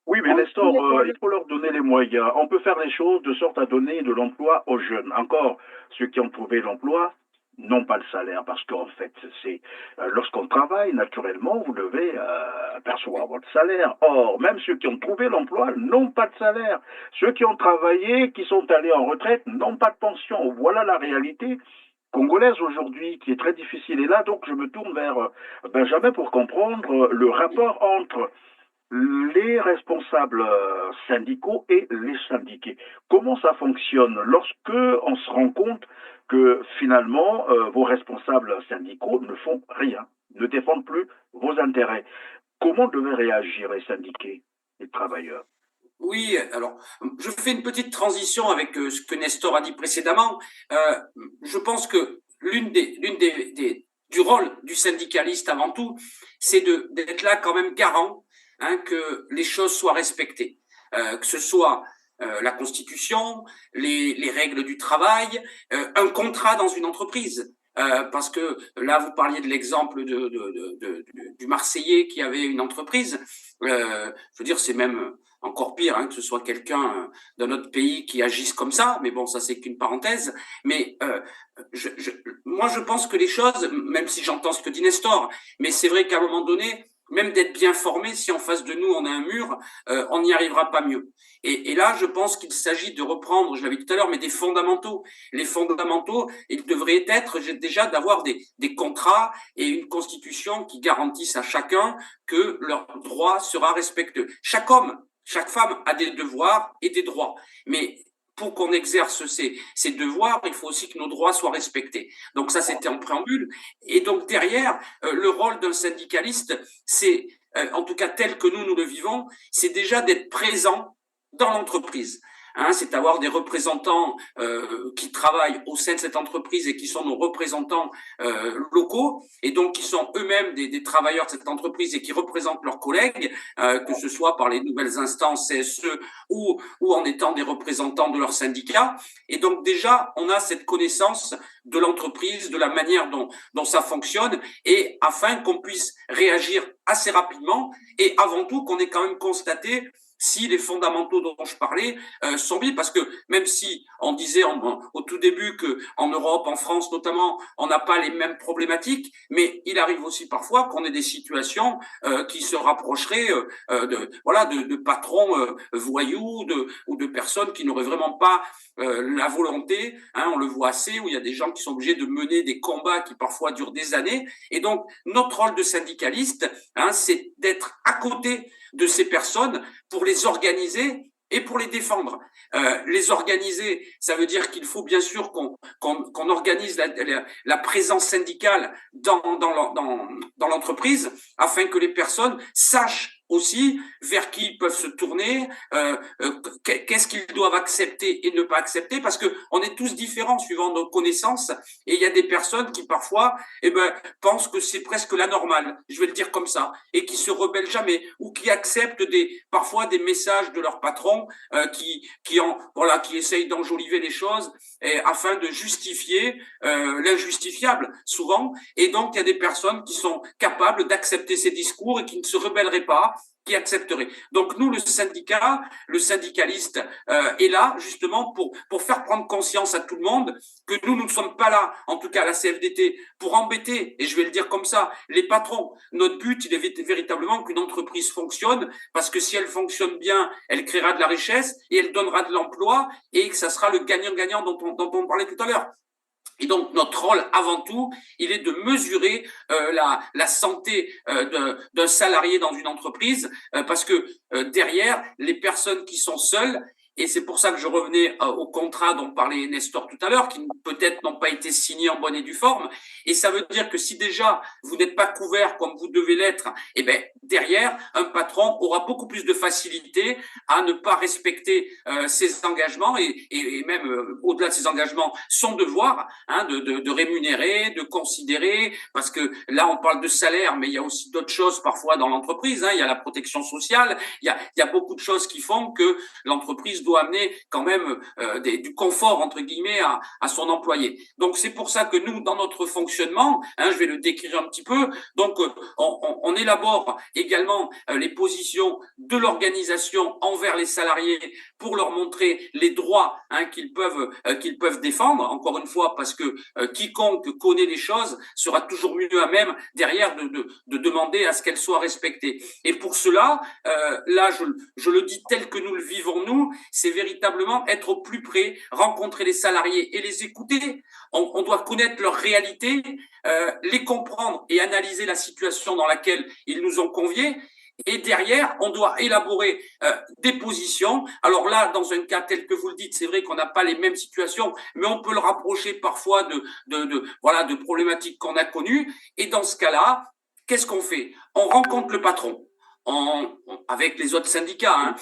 Oui, mais Nestor, il faut leur donner les moyens. On peut faire les choses de sorte à donner de l'emploi aux jeunes. Encore, ceux qui ont trouvé l'emploi n'ont pas le salaire, parce qu'en fait, c'est lorsqu'on travaille, naturellement, vous devez percevoir votre salaire. Or, même ceux qui ont trouvé l'emploi n'ont pas de salaire. Ceux qui ont travaillé, qui sont allés en retraite, n'ont pas de pension. Voilà la réalité congolaise aujourd'hui, qui est très difficile. Et là, donc, je me tourne vers Benjamin pour comprendre le rapport entre les responsables syndicaux et les syndiqués. Comment ça fonctionne lorsque on se rend compte que finalement vos responsables syndicaux ne font rien, ne défendent plus vos intérêts? Comment devaient réagir les syndiqués, les travailleurs? Oui, alors je fais une petite transition avec ce que Nestor a dit précédemment. Je pense que du rôle du syndicaliste avant tout, c'est d'être là quand même garant que les choses soient respectées, que ce soit la Constitution, les règles du travail, un contrat dans une entreprise. Parce que là, vous parliez de l'exemple du Marseillais qui avait une entreprise. Je veux dire, c'est même encore pire que ce soit quelqu'un d'un autre pays qui agisse comme ça. Mais bon, ça c'est qu'une parenthèse. Mais moi, je pense que les choses, même si j'entends ce que dit Nestor, mais c'est vrai qu'à un moment donné, même d'être bien formé, si en face de nous on a un mur, on n'y arrivera pas mieux. Et là, je pense qu'il s'agit de reprendre, je l'avais dit tout à l'heure, mais des fondamentaux. Les fondamentaux, ils devraient être déjà d'avoir des contrats et une constitution qui garantissent à chacun que leur droit sera respecté. Chaque homme chaque femme a des devoirs et des droits. Mais pour qu'on exerce ces devoirs, il faut aussi que nos droits soient respectés. Donc ça, c'était en préambule. Et donc derrière, le rôle d'un syndicaliste, c'est, en tout cas tel que nous le vivons, c'est déjà d'être présent dans l'entreprise. C'est avoir des représentants qui travaillent au sein de cette entreprise et qui sont nos représentants locaux et donc qui sont eux-mêmes des travailleurs de cette entreprise et qui représentent leurs collègues, que ce soit par les nouvelles instances CSE ou en étant des représentants de leurs syndicats. Et donc déjà, on a cette connaissance de l'entreprise, de la manière dont ça fonctionne, et afin qu'on puisse réagir assez rapidement et avant tout qu'on ait quand même constaté si les fondamentaux dont je parlais sont bien, parce que même si on disait au tout début que en Europe, en France notamment, on n'a pas les mêmes problématiques, mais il arrive aussi parfois qu'on ait des situations qui se rapprocheraient de patrons voyous ou de personnes qui n'auraient vraiment pas la volonté. On le voit assez, où il y a des gens qui sont obligés de mener des combats qui parfois durent des années. Et donc notre rôle de syndicaliste, c'est d'être à côté de ces personnes pour les organiser et pour les défendre. Les organiser, ça veut dire qu'il faut bien sûr qu'on organise la présence syndicale dans l'entreprise afin que les personnes sachent aussi vers qui ils peuvent se tourner, qu'est-ce qu'ils doivent accepter et ne pas accepter, parce que on est tous différents suivant nos connaissances, et il y a des personnes qui parfois pensent que c'est presque la normale, je vais le dire comme ça, et qui se rebellent jamais, ou qui acceptent parfois des messages de leur patron qui essayent d'enjoliver les choses afin de justifier l'injustifiable souvent. Et donc il y a des personnes qui sont capables d'accepter ces discours et qui ne se rebelleraient pas, qui accepteraient. Donc nous, le syndicaliste est là justement pour faire prendre conscience à tout le monde que nous ne sommes pas là, en tout cas à la CFDT, pour embêter, et je vais le dire comme ça, les patrons. Notre but, il est véritablement qu'une entreprise fonctionne, parce que si elle fonctionne bien, elle créera de la richesse et elle donnera de l'emploi, et que ça sera le gagnant-gagnant dont on parlait tout à l'heure. Et donc notre rôle avant tout, il est de mesurer la santé d'un salarié dans une entreprise, parce que derrière, les personnes qui sont seules, et c'est pour ça que je revenais au contrat dont parlait Nestor tout à l'heure, qui peut-être n'ont pas été signés en bonne et due forme. Et ça veut dire que si déjà vous n'êtes pas couvert comme vous devez l'être, derrière, un patron aura beaucoup plus de facilité à ne pas respecter ses engagements et même au-delà de ses engagements, son devoir de rémunérer, de considérer, parce que là on parle de salaire, mais il y a aussi d'autres choses parfois dans l'entreprise. Il y a la protection sociale, il y a beaucoup de choses qui font que l'entreprise doit amener quand même du confort entre guillemets à son employé. Donc c'est pour ça que nous, dans notre fonctionnement, je vais le décrire un petit peu. Donc on élabore également les positions de l'organisation envers les salariés pour leur montrer les droits qu'ils peuvent défendre. Encore une fois, parce que quiconque connaît les choses sera toujours mieux à même derrière de demander à ce qu'elles soient respectées. Et pour cela, là je le dis tel que nous le vivons nous, c'est véritablement être au plus près, rencontrer les salariés et les écouter. On doit connaître leur réalité, les comprendre et analyser la situation dans laquelle ils nous ont conviés. Et derrière, on doit élaborer des positions. Alors là, dans un cas tel que vous le dites, c'est vrai qu'on n'a pas les mêmes situations, mais on peut le rapprocher parfois de problématiques qu'on a connues. Et dans ce cas-là, qu'est-ce qu'on fait? On rencontre le patron. Avec les autres syndicats.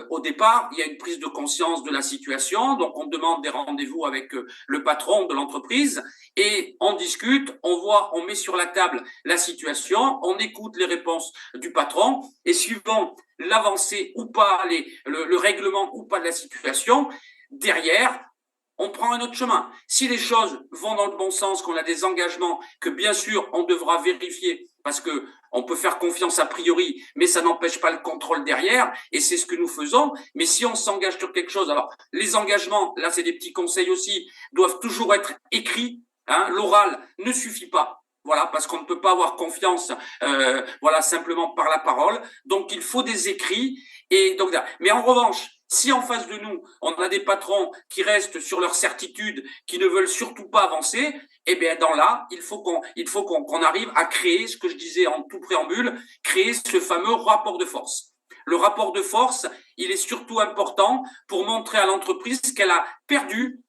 Au départ, il y a une prise de conscience de la situation, donc on demande des rendez-vous avec le patron de l'entreprise et on discute, on met sur la table la situation, on écoute les réponses du patron et suivant l'avancée ou pas, le règlement ou pas de la situation, derrière, on prend un autre chemin. Si les choses vont dans le bon sens, qu'on a des engagements que bien sûr on devra vérifier parce que on peut faire confiance a priori, mais ça n'empêche pas le contrôle derrière, et c'est ce que nous faisons. Mais si on s'engage sur quelque chose, alors les engagements, là c'est des petits conseils aussi, doivent toujours être écrits. L'oral ne suffit pas. Voilà, parce qu'on ne peut pas avoir confiance, simplement par la parole. Donc il faut des écrits. Et donc, mais en revanche, si en face de nous, on a des patrons qui restent sur leur certitude, qui ne veulent surtout pas avancer, il faut qu'on arrive à créer ce que je disais en tout préambule, créer ce fameux rapport de force. le rapport de force, il est surtout important pour montrer à l'entreprise qu'elle a perdu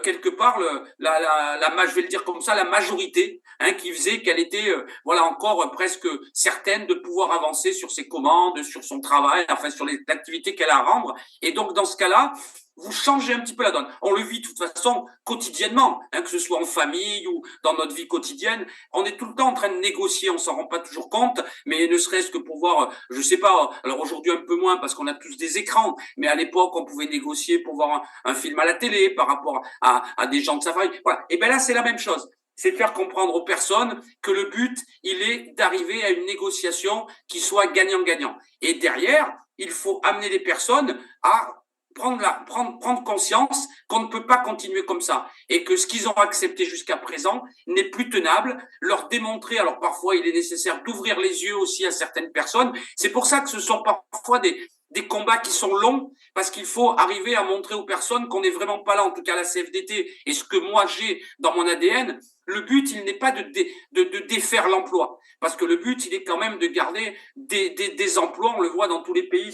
quelque part je vais le dire comme ça, la majorité, qui faisait qu'elle était encore presque certaine de pouvoir avancer sur ses commandes, sur son travail, enfin sur les activités qu'elle a à rendre. Et donc dans ce cas-là, vous changez un petit peu la donne. On le vit de toute façon quotidiennement, que ce soit en famille ou dans notre vie quotidienne. On est tout le temps en train de négocier, on s'en rend pas toujours compte, mais ne serait-ce que pour voir, je sais pas, alors aujourd'hui un peu moins parce qu'on a tous des écrans, mais à l'époque on pouvait négocier pour voir un film à la télé par rapport à des gens de sa famille. Voilà. Et ben là c'est la même chose. C'est faire comprendre aux personnes que le but, il est d'arriver à une négociation qui soit gagnant-gagnant. Et derrière, il faut amener les personnes à prendre conscience qu'on ne peut pas continuer comme ça et que ce qu'ils ont accepté jusqu'à présent n'est plus tenable, leur démontrer, alors parfois il est nécessaire d'ouvrir les yeux aussi à certaines personnes. C'est pour ça que ce sont parfois des combats qui sont longs, parce qu'il faut arriver à montrer aux personnes qu'on n'est vraiment pas là, en tout cas la CFDT, et ce que moi j'ai dans mon ADN, le but, il n'est pas de défaire l'emploi, parce que le but, il est quand même de garder des emplois, on le voit dans tous les pays,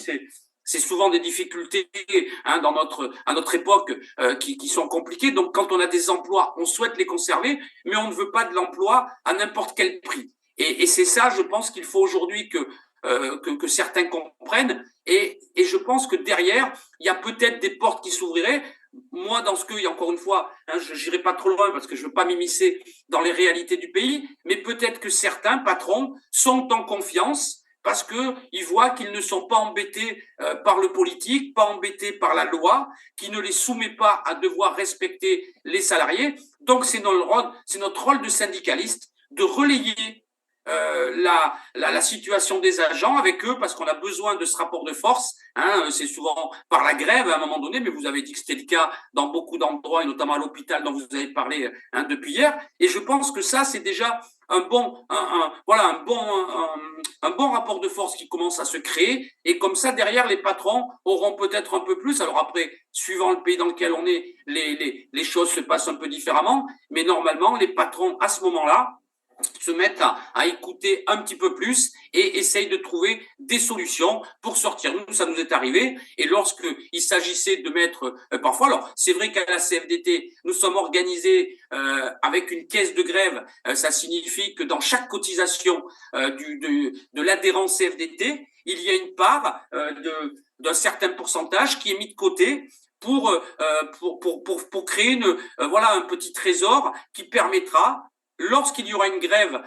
c'est souvent des difficultés à notre époque qui sont compliquées. Donc, quand on a des emplois, on souhaite les conserver, mais on ne veut pas de l'emploi à n'importe quel prix. Et c'est ça, je pense qu'il faut aujourd'hui que certains comprennent. Et je pense que derrière, il y a peut-être des portes qui s'ouvriraient. Moi, dans ce que, encore une fois, je n'irai pas trop loin parce que je veux pas m'immiscer dans les réalités du pays, mais peut-être que certains patrons sont en confiance parce qu'ils voient qu'ils ne sont pas embêtés par le politique, pas embêtés par la loi, qui ne les soumet pas à devoir respecter les salariés. Donc c'est notre rôle de syndicaliste de relayer la situation des agents avec eux, parce qu'on a besoin de ce rapport de force. C'est souvent par la grève à un moment donné, mais vous avez dit que c'était le cas dans beaucoup d'endroits, et notamment à l'hôpital dont vous avez parlé depuis hier. Et je pense que ça, c'est déjà un bon rapport de force qui commence à se créer. Et comme ça, derrière, les patrons auront peut-être un peu plus. Alors après, suivant le pays dans lequel on est, les choses se passent un peu différemment. Mais normalement, les patrons, à ce moment-là, se mettent à écouter un petit peu plus et essayent de trouver des solutions pour sortir. Nous, ça nous est arrivé. Et lorsque il s'agissait de mettre parfois, alors c'est vrai qu'à la CFDT, nous sommes organisés avec une caisse de grève. Ça signifie que dans chaque cotisation de l'adhérent CFDT, il y a une part d'un certain pourcentage qui est mis de côté pour créer un petit trésor qui permettra, lorsqu'il y aura une grève,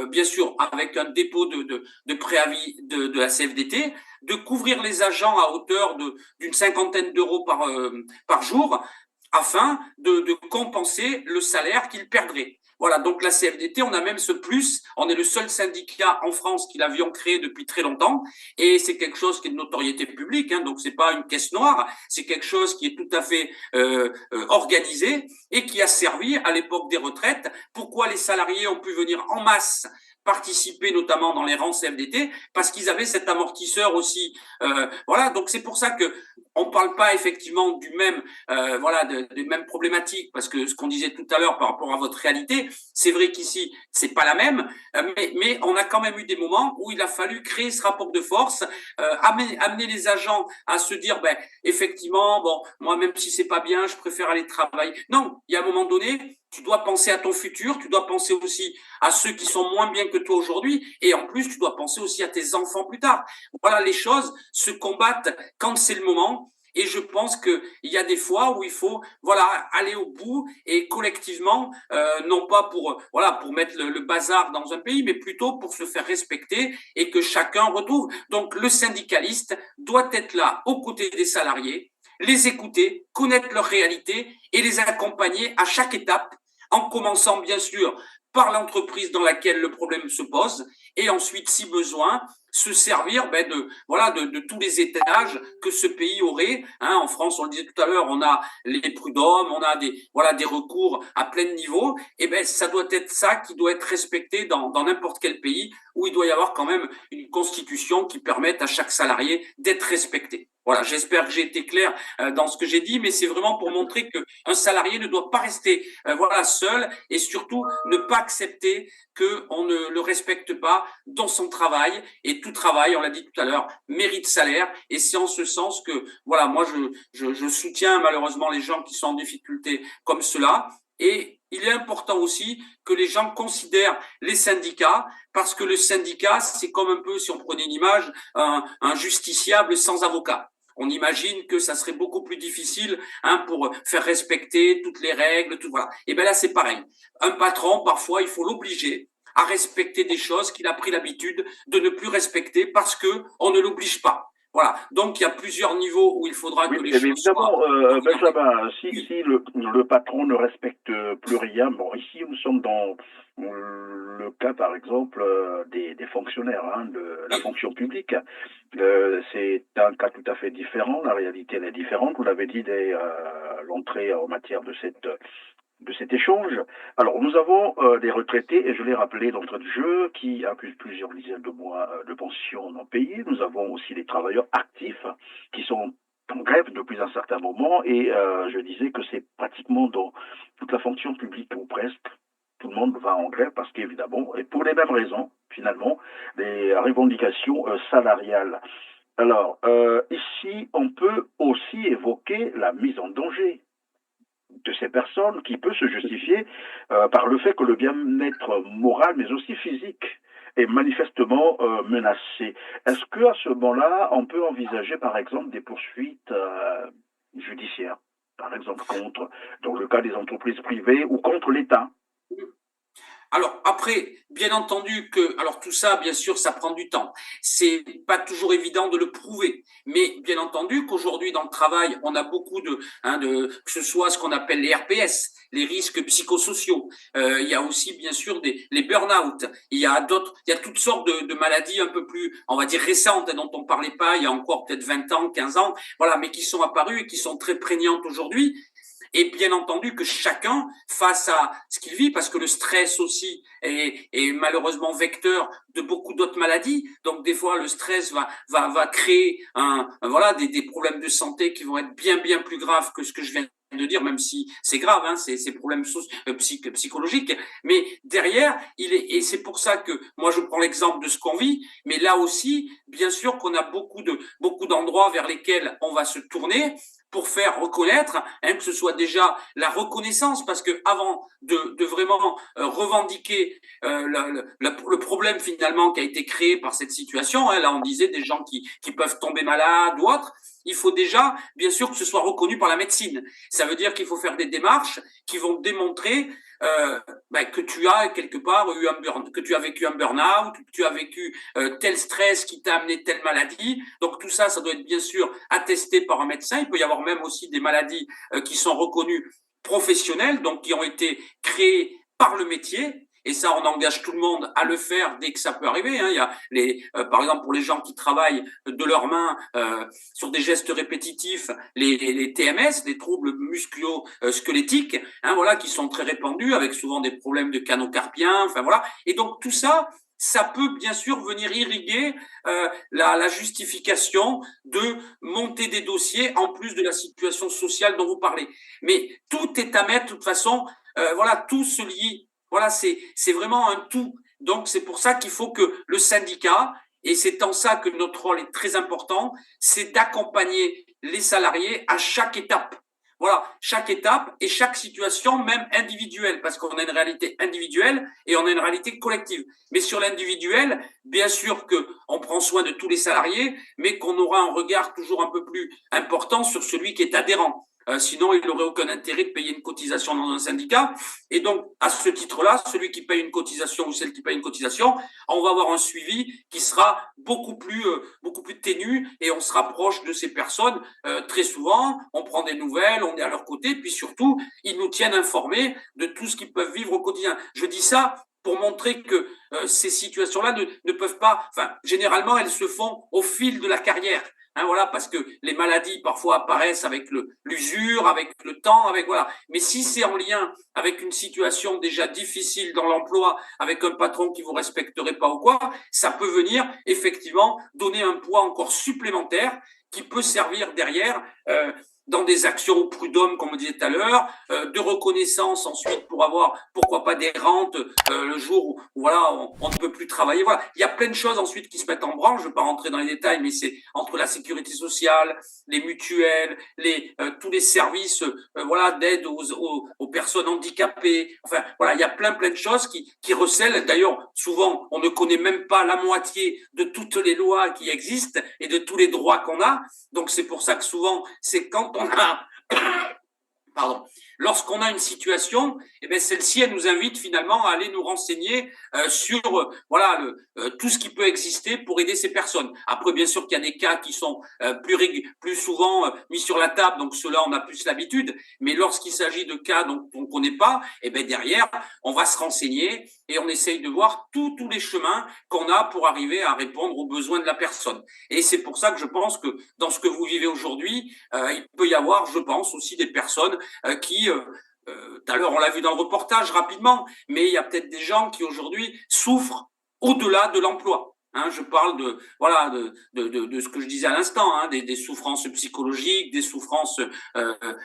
bien sûr, avec un dépôt de préavis de la CFDT, de couvrir les agents à hauteur d'une cinquantaine d'euros par jour, afin de compenser le salaire qu'ils perdraient. Voilà, donc la CFDT, on a même ce plus, on est le seul syndicat en France qui l'avions créé depuis très longtemps, et c'est quelque chose qui est de notoriété publique, donc c'est pas une caisse noire, c'est quelque chose qui est tout à fait organisé et qui a servi à l'époque des retraites. Pourquoi les salariés ont pu venir en masse participer notamment dans les rangs CFDT, parce qu'ils avaient cet amortisseur aussi. Donc c'est pour ça que on parle pas effectivement du même, des mêmes problématiques, parce que ce qu'on disait tout à l'heure par rapport à votre réalité, c'est vrai qu'ici c'est pas la même, mais on a quand même eu des moments où il a fallu créer ce rapport de force, amener les agents à se dire, effectivement, moi même si c'est pas bien, je préfère aller travailler. Non, il y a un moment donné, tu dois penser à ton futur, tu dois penser aussi à ceux qui sont moins bien que toi aujourd'hui, et en plus, tu dois penser aussi à tes enfants plus tard. Voilà, les choses se combattent quand c'est le moment, et je pense qu'il y a des fois où il faut aller au bout, et collectivement, non pas pour mettre le bazar dans un pays, mais plutôt pour se faire respecter et que chacun retrouve. Donc le syndicaliste doit être là aux côtés des salariés, les écouter, connaître leur réalité et les accompagner à chaque étape, en commençant bien sûr par l'entreprise dans laquelle le problème se pose, et ensuite, si besoin, se servir de tous les étages que ce pays aurait. En France, on le disait tout à l'heure, on a les prud'hommes, on a des recours à plein niveau. Et ça doit être ça qui doit être respecté dans n'importe quel pays, où il doit y avoir quand même une constitution qui permette à chaque salarié d'être respecté. Voilà, j'espère que j'ai été clair dans ce que j'ai dit, mais c'est vraiment pour montrer qu'un salarié ne doit pas rester seul, et surtout ne pas accepter qu'on ne le respecte pas dans son travail, et tout travail, on l'a dit tout à l'heure, mérite salaire, et c'est en ce sens que, voilà, moi je soutiens malheureusement les gens qui sont en difficulté comme cela, et il est important aussi que les gens considèrent les syndicats, parce que le syndicat, c'est comme un peu, si on prenait une image, un justiciable sans avocat. On imagine que ça serait beaucoup plus difficile pour faire respecter toutes les règles, tout voilà. Et bien là, c'est pareil. Un patron, parfois, il faut l'obliger à respecter des choses qu'il a pris l'habitude de ne plus respecter parce que on ne l'oblige pas. Voilà. Donc, il y a plusieurs niveaux où il faudra que les choses évidemment, soient... Benjamin, si le patron ne respecte plus rien, bon, ici, nous sommes dans le cas, par exemple, des fonctionnaires, de la fonction publique. C'est un cas tout à fait différent. La réalité, elle est différente. Vous l'avez dit dès l'entrée en matière de cet échange. Alors, nous avons des retraités, et je l'ai rappelé d'entrée de jeu, qui accusent plusieurs dizaines de mois de pension non payée. Nous avons aussi les travailleurs actifs qui sont en grève depuis un certain moment, et je disais que c'est pratiquement dans toute la fonction publique, ou presque, tout le monde va en grève parce qu'évidemment, et pour les mêmes raisons, finalement, les revendications salariales. Alors, ici, on peut aussi évoquer la mise en danger de ces personnes qui peut se justifier par le fait que le bien-être moral, mais aussi physique, est manifestement menacé. Est-ce qu'à ce moment-là, on peut envisager, par exemple, des poursuites judiciaires, par exemple, dans le cas des entreprises privées ou contre l'État? Alors après, bien entendu que, alors tout ça, bien sûr, ça prend du temps. C'est pas toujours évident de le prouver, mais bien entendu qu'aujourd'hui dans le travail, on a beaucoup que ce soit ce qu'on appelle les RPS, les risques psychosociaux. Il y a aussi bien sûr les burn-out. Il y a toutes sortes de maladies un peu plus, on va dire récentes, dont on parlait pas il y a encore peut-être 20 ans, 15 ans, voilà, mais qui sont apparues et qui sont très prégnantes aujourd'hui. Et bien entendu que chacun, face à ce qu'il vit, parce que le stress aussi est malheureusement vecteur de beaucoup d'autres maladies. Donc des fois, le stress va créer des problèmes de santé qui vont être bien plus graves que ce que je viens de dire, même si c'est grave, ces problèmes psychologiques. Mais derrière, et c'est pour ça que moi je prends l'exemple de ce qu'on vit, mais là aussi, bien sûr qu'on a beaucoup d'endroits vers lesquels on va se tourner pour faire reconnaître, que ce soit déjà la reconnaissance, parce que avant de vraiment revendiquer le problème finalement qui a été créé par cette situation, là on disait des gens qui peuvent tomber malades ou autres, il faut déjà, bien sûr, que ce soit reconnu par la médecine. Ça veut dire qu'il faut faire des démarches qui vont démontrer que tu as quelque part que tu as vécu un burn-out, que tu as vécu tel stress qui t'a amené telle maladie. Donc tout ça, ça doit être bien sûr attesté par un médecin. Il peut y avoir même aussi des maladies qui sont reconnues professionnelles, donc qui ont été créées par le métier. Et ça, on engage tout le monde à le faire dès que ça peut arriver. Il y a par exemple, pour les gens qui travaillent de leurs mains sur des gestes répétitifs, les TMS, les troubles musculo-squelettiques, qui sont très répandus, avec souvent des problèmes de canaux carpiens. Et donc tout ça, ça peut bien sûr venir irriguer la justification de monter des dossiers en plus de la situation sociale dont vous parlez. Mais tout est à mettre, de toute façon, tout se lie. Voilà, c'est vraiment un tout. Donc, c'est pour ça qu'il faut que le syndicat, et c'est en ça que notre rôle est très important, c'est d'accompagner les salariés à chaque étape. Voilà, chaque étape et chaque situation, même individuelle, parce qu'on a une réalité individuelle et on a une réalité collective. Mais sur l'individuel, bien sûr qu'on prend soin de tous les salariés, mais qu'on aura un regard toujours un peu plus important sur celui qui est adhérent. Sinon, il n'aurait aucun intérêt de payer une cotisation dans un syndicat. Et donc, à ce titre-là, celui qui paye une cotisation ou celle qui paye une cotisation, on va avoir un suivi qui sera beaucoup plus ténu et on se rapproche de ces personnes très souvent. On prend des nouvelles, on est à leur côté, puis surtout, ils nous tiennent informés de tout ce qu'ils peuvent vivre au quotidien. Je dis ça pour montrer que ces situations-là ne peuvent pas, généralement, elles se font au fil de la carrière. Parce que les maladies parfois apparaissent avec l'usure, avec le temps, Mais si c'est en lien avec une situation déjà difficile dans l'emploi, avec un patron qui vous respecterait pas ou quoi, ça peut venir effectivement donner un poids encore supplémentaire qui peut servir derrière dans des actions au prud'homme, comme on disait tout à l'heure, de reconnaissance ensuite pour avoir, pourquoi pas, des rentes le jour où voilà, on ne peut plus travailler. Voilà, il y a plein de choses ensuite qui se mettent en branle. Je ne vais pas rentrer dans les détails, mais c'est entre la sécurité sociale, les mutuelles, tous les services voilà, d'aide aux personnes handicapées. Enfin, voilà, il y a plein de choses qui recèlent. D'ailleurs, souvent, on ne connaît même pas la moitié de toutes les lois qui existent et de tous les droits qu'on a. Donc, c'est pour ça que souvent, c'est quand on a pardon, lorsqu'on a une situation, eh bien celle-ci, elle nous invite finalement à aller nous renseigner sur voilà tout ce qui peut exister pour aider ces personnes. Après, bien sûr qu'il y a des cas qui sont plus souvent mis sur la table, donc ceux-là on a plus l'habitude. Mais lorsqu'il s'agit de cas dont on ne connaît pas, eh bien derrière, on va se renseigner et on essaye de voir tous les chemins qu'on a pour arriver à répondre aux besoins de la personne. Et c'est pour ça que je pense que dans ce que vous vivez aujourd'hui, il peut y avoir, je pense, aussi des personnes qui, tout à l'heure on l'a vu dans le reportage rapidement, mais il y a peut-être des gens qui aujourd'hui souffrent au-delà de l'emploi. Je parle de voilà de ce que je disais à l'instant, des souffrances psychologiques, des souffrances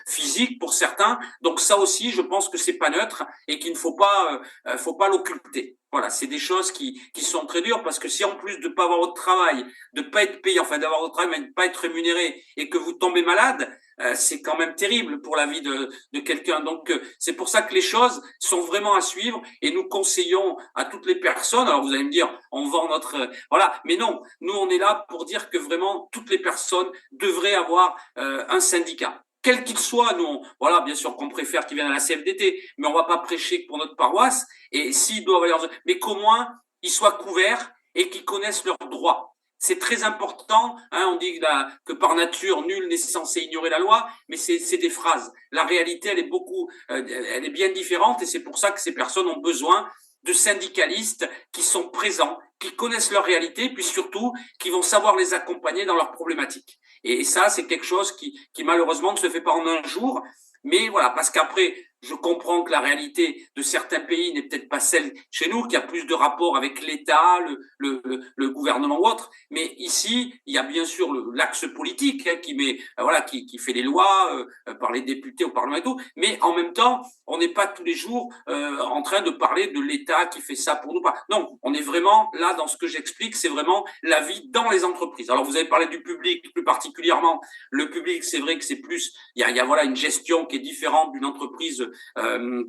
physiques pour certains. Donc ça aussi, je pense que c'est pas neutre et qu'il ne faut pas l'occulter. Voilà, c'est des choses qui sont très dures parce que si en plus de pas avoir votre travail, de pas être payé, enfin d'avoir votre travail mais de pas être rémunéré et que vous tombez malade, c'est quand même terrible pour la vie de quelqu'un. Donc c'est pour ça que les choses sont vraiment à suivre et nous conseillons à toutes les personnes. Alors vous allez me dire, on vend notre voilà, mais non, nous on est là pour dire que vraiment toutes les personnes devraient avoir un syndicat. Quel qu'il soit, nous, voilà, bien sûr qu'on préfère qu'ils viennent à la CFDT, mais on va pas prêcher que pour notre paroisse. Et s'ils doivent aller, mais qu'au moins ils soient couverts et qu'ils connaissent leurs droits. C'est très important. On dit que par nature nul n'est censé ignorer la loi, mais c'est des phrases. La réalité, elle est bien différente, et c'est pour ça que ces personnes ont besoin de syndicalistes qui sont présents, qui connaissent leur réalité, puis surtout qui vont savoir les accompagner dans leurs problématiques. Et ça, c'est quelque chose qui malheureusement ne se fait pas en un jour. Mais voilà, parce qu'après, je comprends que la réalité de certains pays n'est peut-être pas celle chez nous, qu'il y a plus de rapports avec l'État, le gouvernement ou autre. Mais ici, il y a bien sûr l'axe politique qui fait les lois par les députés au Parlement et tout. Mais en même temps, on n'est pas tous les jours en train de parler de l'État qui fait ça pour nous. Non, on est vraiment là dans ce que j'explique, c'est vraiment la vie dans les entreprises. Alors vous avez parlé du public plus particulièrement. Le public, c'est vrai que c'est plus, il y a voilà une gestion qui est différente d'une entreprise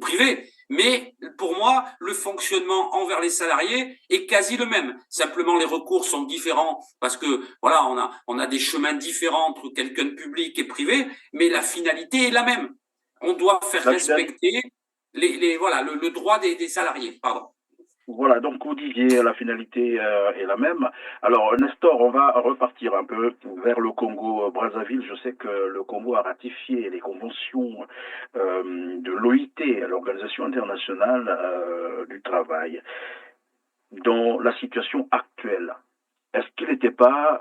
privée. Mais pour moi, le fonctionnement envers les salariés est quasi le même. Simplement, les recours sont différents parce que voilà, on a des chemins différents entre quelqu'un de public et privé, mais la finalité est la même. On doit faire respecter le droit des salariés. Pardon. Voilà, donc vous disiez la finalité est la même. Alors Nestor, on va repartir un peu vers le Congo-Brazzaville. Je sais que le Congo a ratifié les conventions de l'OIT, l'Organisation internationale du travail. Dans la situation actuelle, est-ce qu'il n'était pas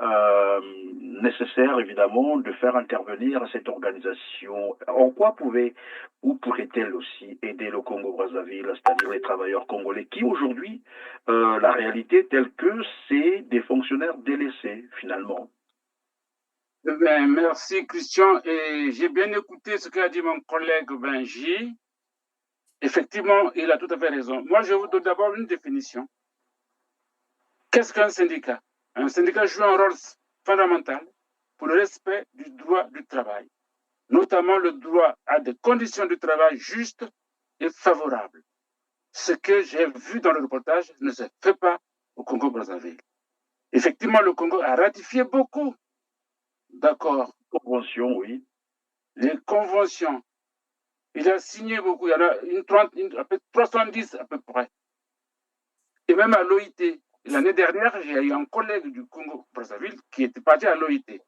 nécessaire, évidemment, de faire intervenir cette organisation? En quoi pourrait-elle aussi aider le Congo-Brazzaville, c'est-à-dire les travailleurs congolais, qui aujourd'hui, la réalité telle que c'est des fonctionnaires délaissés, finalement? Merci, Christian. Et j'ai bien écouté ce qu'a dit mon collègue Benji. Effectivement, il a tout à fait raison. Moi, je vous donne d'abord une définition. Qu'est-ce qu'un syndicat? Un syndicat joue un rôle fondamental pour le respect du droit du travail, notamment le droit à des conditions de travail justes et favorables. Ce que j'ai vu dans le reportage ne se fait pas au Congo-Brazzaville. Effectivement, le Congo a ratifié beaucoup d'accords. Conventions, oui. Les conventions. Il a signé beaucoup. Il y en a 310 à peu près. Et même à l'OIT. L'année dernière, j'ai eu un collègue du Congo-Brazzaville qui était parti à l'OIT.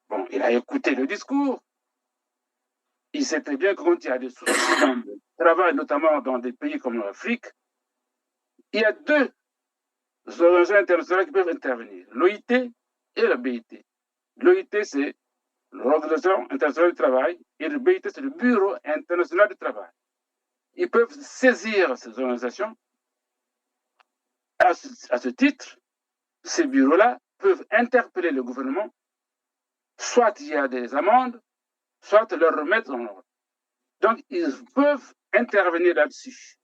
Bon, il a écouté le discours. Il sait très bien que quand il y a des soucis dans le travail, notamment dans des pays comme l'Afrique, il y a deux organisations internationales qui peuvent intervenir, l'OIT et la BIT. L'OIT, c'est l'Organisation internationale du travail et le BIT, c'est le Bureau international du travail. Ils peuvent saisir ces organisations. À ce titre, ces bureaux-là peuvent interpeller le gouvernement, soit il y a des amendes, soit leur remettre en ordre. Donc, ils peuvent intervenir là-dessus.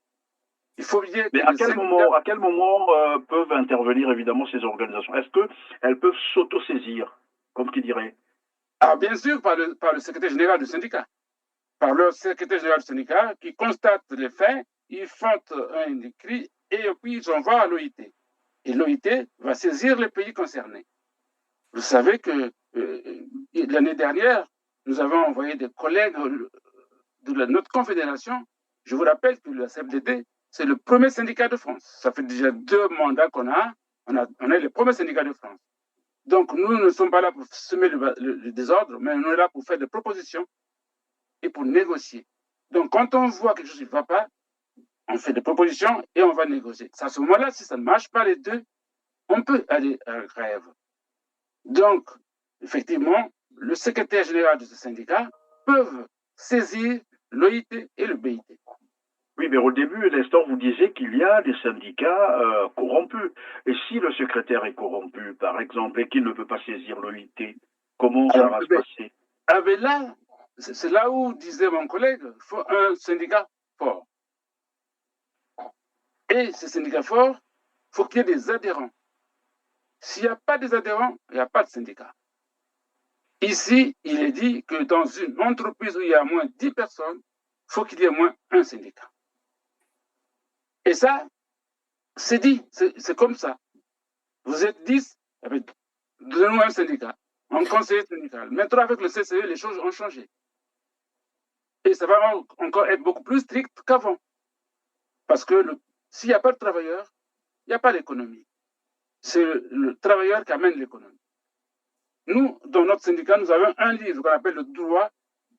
Il faut bien Mais à quel moment peuvent intervenir évidemment ces organisations? Est-ce qu'elles peuvent s'auto-saisir, comme qui dirait? Ah, bien sûr, par le secrétaire général du syndicat. Par le secrétaire général du syndicat qui constate les faits, ils font un écrit et puis ils envoient à l'OIT. Et l'OIT va saisir les pays concernés. Vous savez que l'année dernière, nous avons envoyé des collègues de notre confédération. Je vous rappelle que la CFDT, c'est le premier syndicat de France. Ça fait déjà 2 mandats qu'on a. On est le premier syndicat de France. Donc, nous ne sommes pas là pour semer le désordre, mais on est là pour faire des propositions et pour négocier. Donc, quand on voit quelque chose qui ne va pas, on fait des propositions et on va négocier. À ce moment-là, si ça ne marche pas les deux, on peut aller à la grève. Donc, effectivement, le secrétaire général de ce syndicat peuvent saisir l'OIT et le BIT. Oui, mais au début, Nestor, vous disiez qu'il y a des syndicats corrompus. Et si le secrétaire est corrompu, par exemple, et qu'il ne peut pas saisir l'OIT, comment ça va se passer? Ah ben là, c'est là où disait mon collègue, il faut un syndicat fort. Et ce syndicat fort, il faut qu'il y ait des adhérents. S'il n'y a pas des adhérents, il n'y a pas de syndicat. Ici, il est dit que dans une entreprise où il y a moins 10 personnes, il faut qu'il y ait au moins un syndicat. Et ça, c'est dit, c'est comme ça. Vous êtes 10, donnez-nous un syndicat, un conseiller syndical. Maintenant, avec le CCE, les choses ont changé. Et ça va encore être beaucoup plus strict qu'avant. Parce que s'il n'y a pas de travailleurs, il n'y a pas d'économie. C'est le travailleur qui amène l'économie. Nous, dans notre syndicat, nous avons un livre qu'on appelle le droit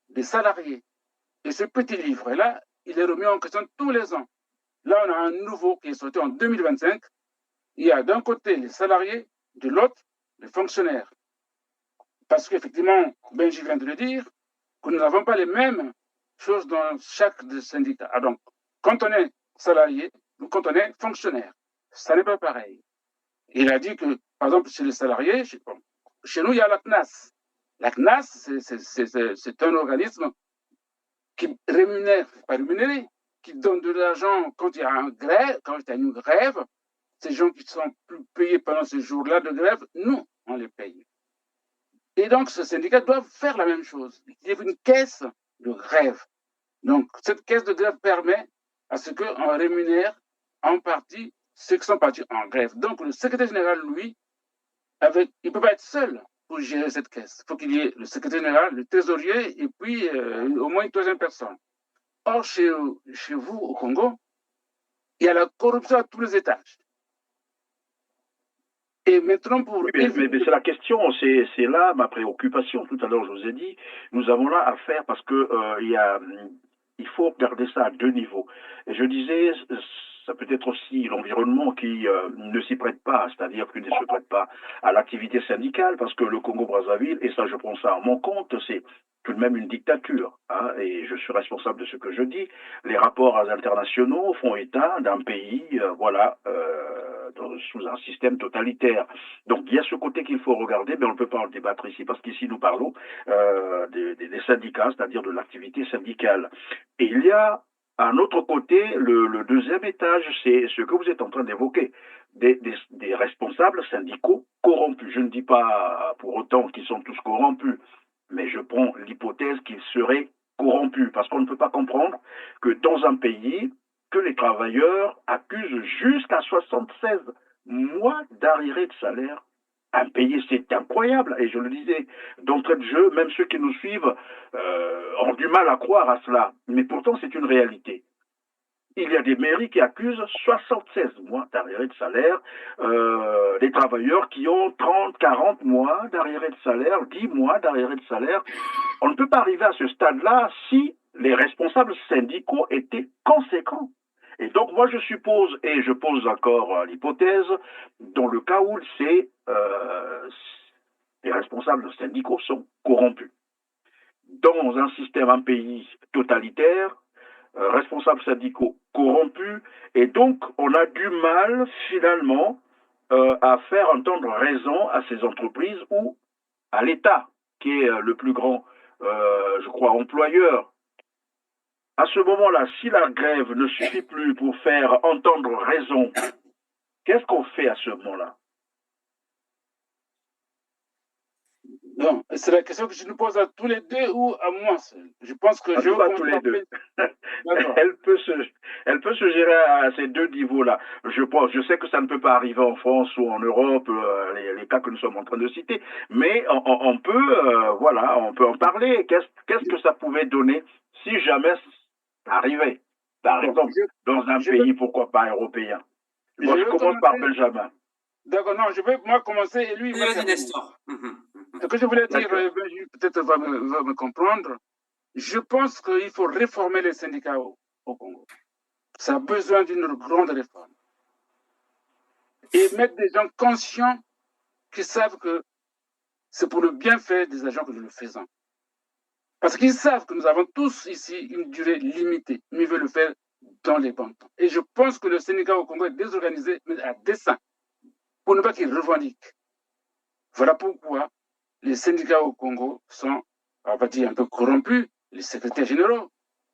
des salariés. Et ce petit livre-là, il est remis en question tous les ans. Là, on a un nouveau qui est sorti en 2025. Il y a d'un côté les salariés, de l'autre les fonctionnaires. Parce qu'effectivement, Benji vient de le dire, que nous n'avons pas les mêmes choses dans chaque syndicat. Ah, donc, quand on est salarié ou quand on est fonctionnaire, ça n'est pas pareil. Il a dit que, par exemple, chez les salariés, chez nous, il y a la CNAS. La CNAS, c'est un organisme qui rémunère, pas rémunéré, qui donne de l'argent quand il y a une grève. Ces gens qui sont plus payés pendant ce jour-là de grève, nous, on les paye. Et donc, ce syndicat doit faire la même chose. Il y a une caisse de grève. Donc, cette caisse de grève permet à ce qu'on rémunère en partie ceux qui sont partis en grève. Donc, le secrétaire général, lui, il ne peut pas être seul pour gérer cette caisse. Il faut qu'il y ait le secrétaire général, le trésorier et puis au moins une 3e personne. Or, chez vous, au Congo, il y a la corruption à tous les étages. Et maintenant, pour... Oui, mais c'est la question, c'est là ma préoccupation. Tout à l'heure, je vous ai dit, nous avons là à faire parce que il faut regarder ça à 2 niveaux. Et je disais, ça peut être aussi l'environnement qui ne s'y prête pas, c'est-à-dire qui ne se prête pas à l'activité syndicale, parce que le Congo-Brazzaville, et ça je prends ça à mon compte, c'est tout de même une dictature, hein, et je suis responsable de ce que je dis. Les rapports internationaux font état d'un pays, sous un système totalitaire. Donc il y a ce côté qu'il faut regarder, mais on ne peut pas en débattre ici, parce qu'ici nous parlons des syndicats, c'est-à-dire de l'activité syndicale. Et il y a un autre côté, le 2e étage, c'est ce que vous êtes en train d'évoquer, des responsables syndicaux corrompus. Je ne dis pas pour autant qu'ils sont tous corrompus, mais je prends l'hypothèse qu'ils seraient corrompus, parce qu'on ne peut pas comprendre que dans un pays, que les travailleurs accusent jusqu'à 76 mois d'arriérés de salaire impayés. C'est incroyable, et je le disais d'entrée de jeu, même ceux qui nous suivent ont du mal à croire à cela, mais pourtant c'est une réalité. Il y a des mairies qui accusent 76 mois d'arriérés de salaire, des travailleurs qui ont 30, 40 mois d'arriérés de salaire, 10 mois d'arriérés de salaire. On ne peut pas arriver à ce stade-là si les responsables syndicaux étaient conséquents. Et donc moi je suppose, et je pose encore l'hypothèse, dans le cas où les responsables syndicaux sont corrompus. Dans un système, un pays totalitaire, responsables syndicaux corrompus, et donc on a du mal finalement à faire entendre raison à ces entreprises ou à l'État, qui est le plus grand je crois, employeurs. À ce moment-là, si la grève ne suffit plus pour faire entendre raison, qu'est-ce qu'on fait à ce moment-là? Non, c'est la question que je nous pose à tous les deux ou à moi seul. Je pense que je Pas tous les deux. Elle peut se gérer à ces deux niveaux-là. Je sais que ça ne peut pas arriver en France ou en Europe, les cas que nous sommes en train de citer, mais on peut, voilà, on peut en parler. Qu'est-ce que ça pouvait donner si jamais ça arrivait, par exemple, dans un pays, pourquoi pas européen? Moi, je commence par Benjamin. D'accord, non, je vais moi commencer et lui, il va Vas-y, Nestor. Ce que je voulais dire, peut-être va me comprendre. Je pense qu'il faut réformer les syndicats au Congo. Ça a besoin d'une grande réforme. Et mettre des gens conscients qui savent que c'est pour le bienfait des agents que nous le faisons. Parce qu'ils savent que nous avons tous ici une durée limitée, mais ils veulent le faire dans les bons temps. Et je pense que le syndicat au Congo est désorganisé, mais à dessein, pour ne pas qu'il revendique. Voilà pourquoi les syndicats au Congo sont, on va dire, un peu corrompus, les secrétaires généraux.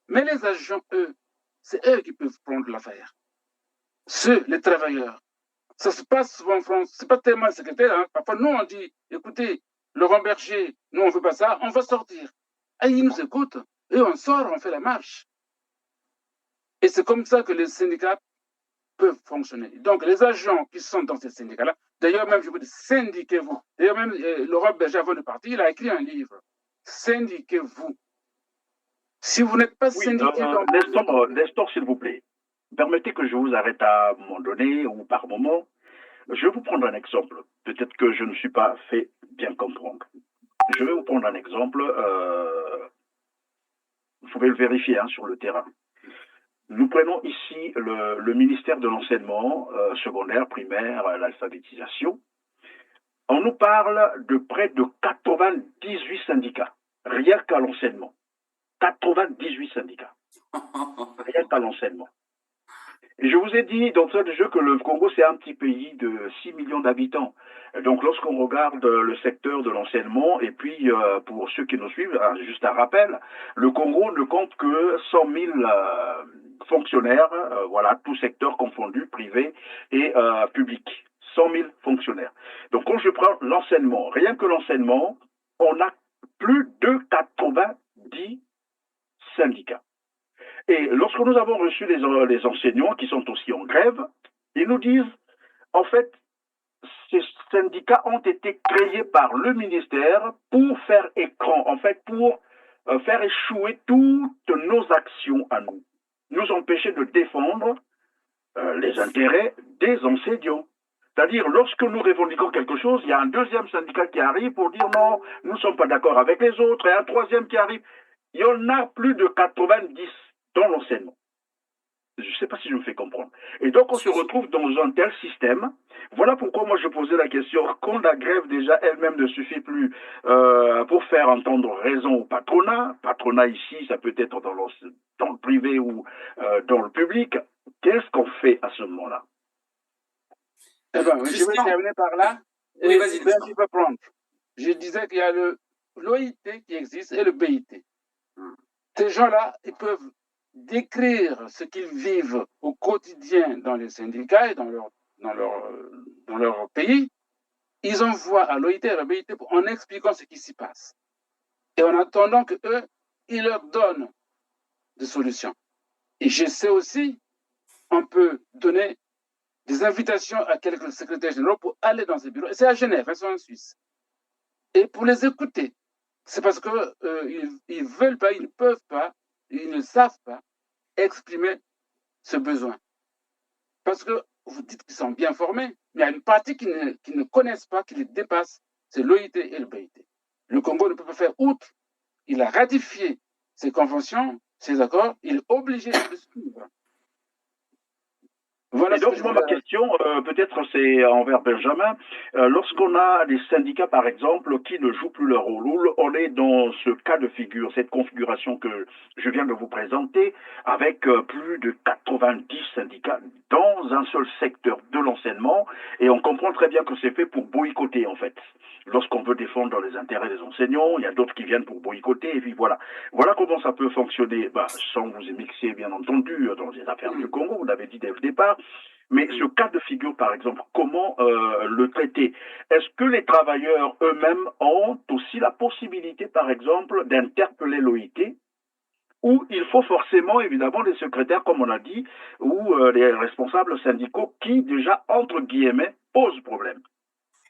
Mais les agents, eux, c'est eux qui peuvent prendre l'affaire. Ceux, les travailleurs. Ça se passe souvent en France. C'est pas tellement le secrétaire. Hein. Parfois, nous, on dit, écoutez, Laurent Berger, nous, on ne veut pas ça, on va sortir. Et ils nous écoutent. Et on sort, on fait la marche. Et c'est comme ça que les syndicats peuvent fonctionner. Donc, les agents qui sont dans ces syndicats-là, d'ailleurs, même, je vous dis, syndiquez-vous. D'ailleurs, même Laurent Berger, avant de partir, il a écrit un livre. Syndiquez-vous. Si vous n'êtes pas syndiqué... Nestor, s'il vous plaît, permettez que je vous arrête à un moment donné ou par moment. Je vais vous prendre un exemple. Peut-être que je ne suis pas fait bien comprendre. Je vais vous prendre un exemple. Vous pouvez le vérifier sur le terrain. Nous prenons ici le ministère de l'enseignement secondaire, primaire, l'alphabétisation. On nous parle de près de 98 syndicats, rien qu'à l'enseignement. 98 syndicats, rien qu'à l'enseignement. Et je vous ai dit d'entrée de jeu que le Congo, c'est un petit pays de 6 millions d'habitants. Donc, lorsqu'on regarde le secteur de l'enseignement, et puis pour ceux qui nous suivent, juste un rappel, le Congo ne compte que 100 000 fonctionnaires, voilà, tout secteur confondu, privé et public. 100 000 fonctionnaires. Donc, quand je prends l'enseignement, rien que l'enseignement, on a plus de 90 syndicats. Et lorsque nous avons reçu les enseignants qui sont aussi en grève, ils nous disent, en fait, ces syndicats ont été créés par le ministère pour faire écran, en fait, pour faire échouer toutes nos actions à nous, nous empêcher de défendre les intérêts des enseignants. C'est-à-dire, lorsque nous revendiquons quelque chose, il y a un deuxième syndicat qui arrive pour dire non, nous ne sommes pas d'accord avec les autres, et un troisième qui arrive. Il y en a plus de 90 dans l'enseignement. Je ne sais pas si je me fais comprendre. Et donc, on se retrouve dans un tel système. Voilà pourquoi moi je posais la question, quand la grève déjà elle-même ne suffit plus pour faire entendre raison au patronat, patronat ici, ça peut être dans le privé ou dans le public, qu'est-ce qu'on fait à ce moment-là? Eh ben, je vais terminer par là. Oui, vas-y. Je vais prendre. Je disais qu'il y a l'OIT qui existe et le BIT. Ces gens-là, ils peuvent décrire ce qu'ils vivent au quotidien dans les syndicats et dans leur pays. Ils envoient à l'OIT et à la BIT en expliquant ce qui s'y passe. Et en attendant qu'eux, ils leur donnent des solutions. Et je sais aussi, on peut donner des invitations à quelques secrétaires généraux pour aller dans ces bureaux. Et c'est à Genève, ils sont en Suisse. Et pour les écouter. C'est parce qu'ils veulent pas, ils ne peuvent pas, ils ne savent pas exprimer ce besoin. Parce que vous dites qu'ils sont bien formés, mais il y a une partie qui ne connaissent pas, qui les dépasse, c'est l'OIT et le BIT. Le Congo ne peut pas faire outre. Il a ratifié ces conventions, ces accords, il est obligé de les suivre. Voilà Et ce que donc, je moi, ma voulais. question, peut-être c'est envers Benjamin. Lorsqu'on a des syndicats, par exemple, qui ne jouent plus leur rôle, on est dans ce cas de figure, cette configuration que je viens de vous présenter, avec plus de 90 syndicats dans un seul secteur de l'enseignement, et on comprend très bien que c'est fait pour boycotter, en fait. Lorsqu'on veut défendre les intérêts des enseignants, il y a d'autres qui viennent pour boycotter, et puis voilà. Voilà comment ça peut fonctionner, bah, sans vous mixer, bien entendu, dans les affaires du Congo, vous l'avez dit dès le départ. Mais ce cas de figure, par exemple, comment le traiter? Est-ce que les travailleurs eux-mêmes ont aussi la possibilité, par exemple, d'interpeller l'OIT, ou il faut forcément, évidemment, des secrétaires, comme on a dit, ou les responsables syndicaux qui, déjà, entre guillemets, posent problème?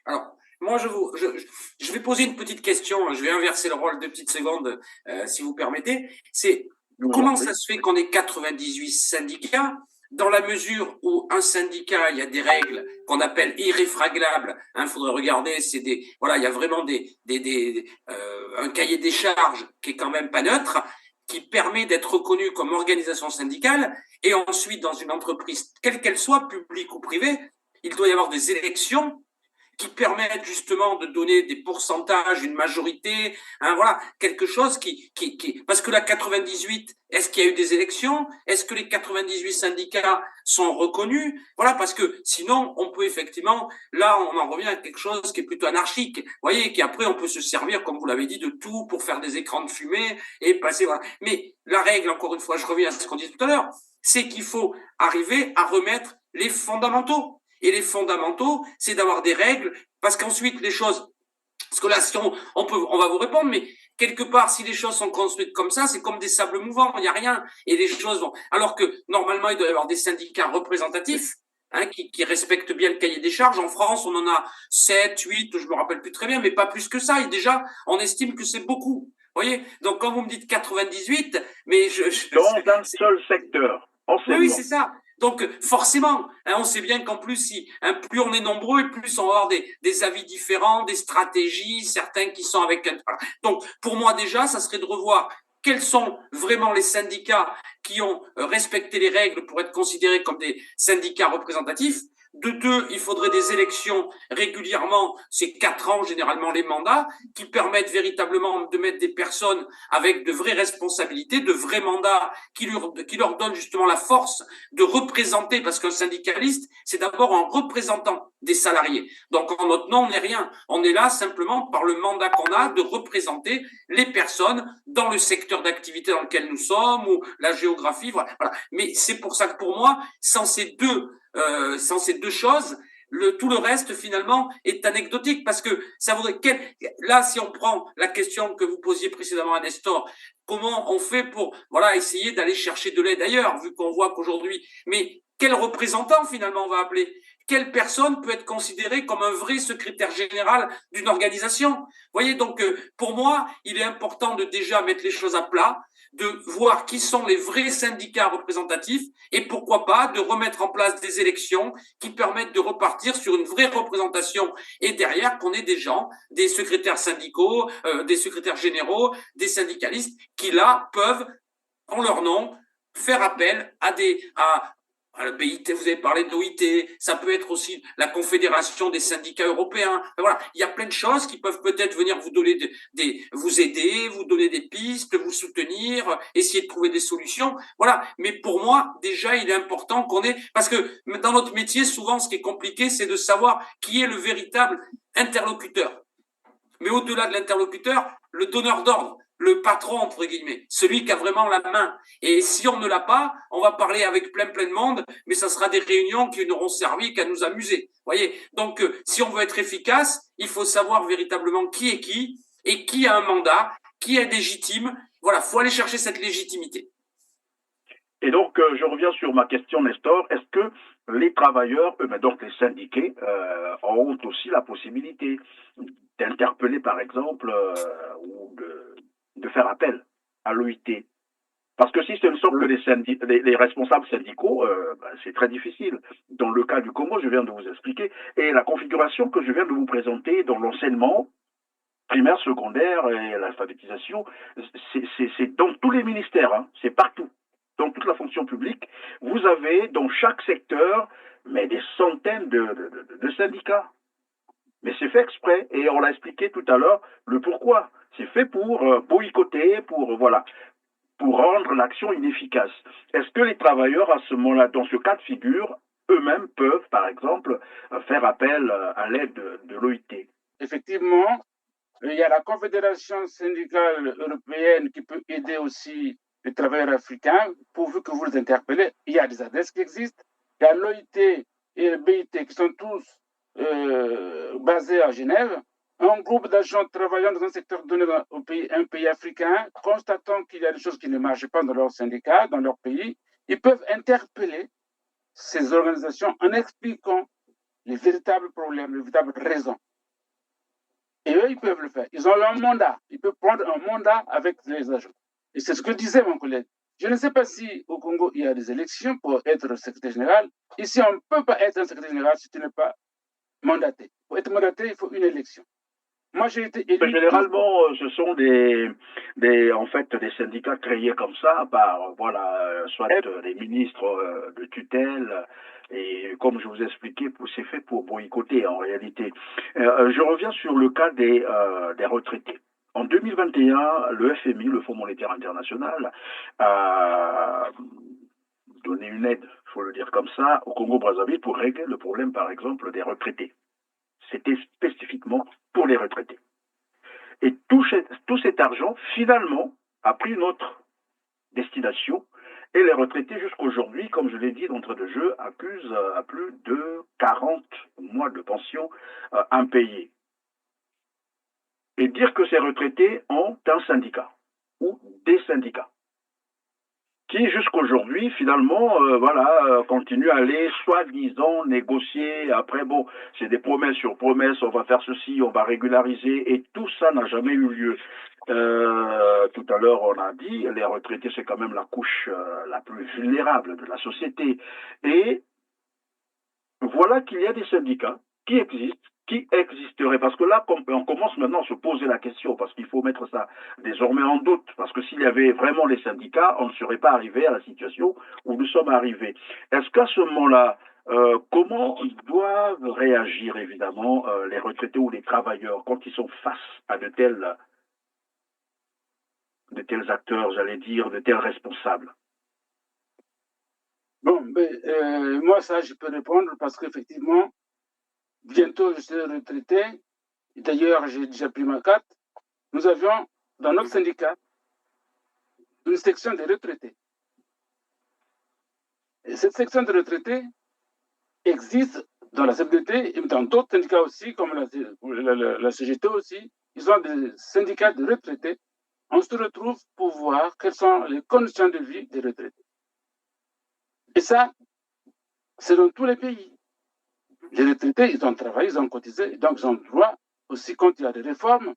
Alors, moi, je vais poser une petite question. Je vais inverser le rôle de petites secondes, si vous permettez. C'est Je vous en comment prie. ça se fait qu'on ait 98 syndicats dans la mesure où un syndicat, il y a des règles qu'on appelle irréfraglables. Il faudrait regarder, c'est des, voilà, il y a vraiment un cahier des charges qui est quand même pas neutre, qui permet d'être reconnu comme organisation syndicale. Et ensuite, dans une entreprise, quelle qu'elle soit, publique ou privée, il doit y avoir des élections qui permettent justement de donner des pourcentages, une majorité, voilà, quelque chose parce que la 98, est-ce qu'il y a eu des élections? Est-ce que les 98 syndicats sont reconnus? Voilà, parce que sinon, on peut effectivement, là, on en revient à quelque chose qui est plutôt anarchique. Vous voyez, qu'après, on peut se servir, comme vous l'avez dit, de tout pour faire des écrans de fumée et passer, voilà. Mais la règle, encore une fois, je reviens à ce qu'on dit tout à l'heure, c'est qu'il faut arriver à remettre les fondamentaux. Et les fondamentaux, c'est d'avoir des règles, parce qu'ensuite les choses, parce que là, si on va vous répondre, mais quelque part, si les choses sont construites comme ça, c'est comme des sables mouvants, il n'y a rien, et les choses vont. Alors que normalement, il doit y avoir des syndicats représentatifs. Qui respectent bien le cahier des charges. En France, on en a 7, 8, je me rappelle plus très bien, mais pas plus que ça. Et déjà, on estime que c'est beaucoup. Vous voyez? Donc, quand vous me dites 98, mais Dans un seul secteur, oui, enseignement. c'est ça. Donc forcément, on sait bien qu'en plus, plus on est nombreux, et plus on va avoir des avis différents, des stratégies, certains qui sont avec. Voilà. Donc pour moi déjà, ça serait de revoir quels sont vraiment les syndicats qui ont respecté les règles pour être considérés comme des syndicats représentatifs. De deux, il faudrait des élections régulièrement, c'est 4 ans généralement les mandats, qui permettent véritablement de mettre des personnes avec de vraies responsabilités, de vrais mandats, qui leur donnent justement la force de représenter, parce qu'un syndicaliste, c'est d'abord un représentant des salariés. Donc en notre nom, on n'est rien. On est là simplement par le mandat qu'on a de représenter les personnes dans le secteur d'activité dans lequel nous sommes, ou la géographie, voilà. Mais c'est pour ça que pour moi, sans ces deux choses, tout le reste finalement est anecdotique, parce que ça voudrait là, si on prend la question que vous posiez précédemment à Nestor, comment on fait pour essayer d'aller chercher de l'aide ailleurs, vu qu'on voit qu'aujourd'hui, mais quel représentant finalement on va appeler? Quelle personne peut être considérée comme un vrai secrétaire général d'une organisation? Vous voyez, donc pour moi, il est important de déjà mettre les choses à plat, de voir qui sont les vrais syndicats représentatifs, et pourquoi pas de remettre en place des élections qui permettent de repartir sur une vraie représentation, et derrière qu'on ait des gens, des secrétaires syndicaux, des secrétaires généraux, des syndicalistes qui là peuvent, en leur nom, faire appel à la BIT, vous avez parlé de l'OIT, ça peut être aussi la Confédération des syndicats européens. Voilà, il y a plein de choses qui peuvent peut-être venir vous donner vous aider, vous donner des pistes, vous soutenir, essayer de trouver des solutions. Voilà, mais pour moi, déjà, il est important qu'on ait, parce que dans notre métier, souvent, ce qui est compliqué, c'est de savoir qui est le véritable interlocuteur. Mais au-delà de l'interlocuteur, le donneur d'ordre, le patron, entre guillemets, celui qui a vraiment la main. Et si on ne l'a pas, on va parler avec plein de monde, mais ça sera des réunions qui n'auront servi qu'à nous amuser. Voyez. Donc, si on veut être efficace, il faut savoir véritablement qui est qui, et qui a un mandat, qui est légitime. Voilà, faut aller chercher cette légitimité. Et donc, je reviens sur ma question, Nestor. Est-ce que les travailleurs, donc les syndiqués, ont aussi la possibilité d'interpeller, par exemple, ou de faire appel à l'OIT? Parce que si ce ne sont que les responsables syndicaux, c'est très difficile. Dans le cas du Congo, je viens de vous expliquer, et la configuration que je viens de vous présenter dans l'enseignement primaire, secondaire et l'alphabétisation, c'est dans tous les ministères, hein, c'est partout. dans toute la fonction publique, vous avez dans chaque secteur mais des centaines de syndicats. Mais c'est fait exprès, et on l'a expliqué tout à l'heure le pourquoi. C'est fait pour boycotter, pour rendre l'action inefficace. Est-ce que les travailleurs, à ce moment-là, dans ce cas de figure, eux-mêmes peuvent, par exemple, faire appel à l'aide de l'OIT? Effectivement, il y a la Confédération syndicale européenne qui peut aider aussi les travailleurs africains, pourvu que vous les interpellez. Il y a des adresses qui existent. Il y a l'OIT et le BIT qui sont tous basés à Genève. Un groupe d'agents travaillant dans un secteur donné dans un pays africain, constatant qu'il y a des choses qui ne marchent pas dans leur syndicat, dans leur pays, ils peuvent interpeller ces organisations en expliquant les véritables problèmes, les véritables raisons. Et eux, ils peuvent le faire. Ils ont un mandat. Ils peuvent prendre un mandat avec les agents. Et c'est ce que disait mon collègue. Je ne sais pas si au Congo, il y a des élections pour être secrétaire général. Ici, on ne peut pas être un secrétaire général si tu n'es pas mandaté. Pour être mandaté, il faut une élection. Moi, j'ai été élu. Généralement, ce sont en fait, des syndicats créés comme ça par, soit des ministres de tutelle. Et comme je vous ai expliqué, c'est fait pour boycotter en réalité. Je reviens sur le cas des retraités. En 2021, le FMI, le Fonds monétaire international, a donné une aide, il faut le dire comme ça, au Congo-Brazzaville pour régler le problème, par exemple, des retraités. C'était spécifiquement pour les retraités. Et tout cet argent, finalement, a pris une autre destination. Et les retraités, jusqu'aujourd'hui, comme je l'ai dit d'entrée de jeu, accusent à plus de 40 mois de pension impayés. Et dire que ces retraités ont un syndicat ou des syndicats qui, jusqu'aujourd'hui, finalement, continuent à aller soi-disant négocier. Après, bon, c'est des promesses sur promesses, on va faire ceci, on va régulariser, et tout ça n'a jamais eu lieu. Tout à l'heure, on a dit, les retraités, c'est quand même la couche la plus vulnérable de la société. Et voilà qu'il y a des syndicats qui existeraient. Parce que là, on commence maintenant à se poser la question, parce qu'il faut mettre ça désormais en doute. Parce que s'il y avait vraiment les syndicats, on ne serait pas arrivé à la situation où nous sommes arrivés. Est-ce qu'à ce moment-là, comment doivent réagir, évidemment, les retraités ou les travailleurs quand ils sont face à de tels acteurs, j'allais dire, de tels responsables? Bon, moi, ça, je peux répondre parce qu'effectivement, bientôt, je serai retraité. D'ailleurs, j'ai déjà pris ma carte. Nous avions, dans notre syndicat, une section des retraités. Et cette section de retraités existe dans la CFDT et dans d'autres syndicats aussi, comme la CGT aussi. Ils ont des syndicats de retraités. On se retrouve pour voir quelles sont les conditions de vie des retraités. Et ça, c'est dans tous les pays. Les retraités, ils ont travaillé, ils ont cotisé, donc ils ont le droit aussi, quand il y a des réformes,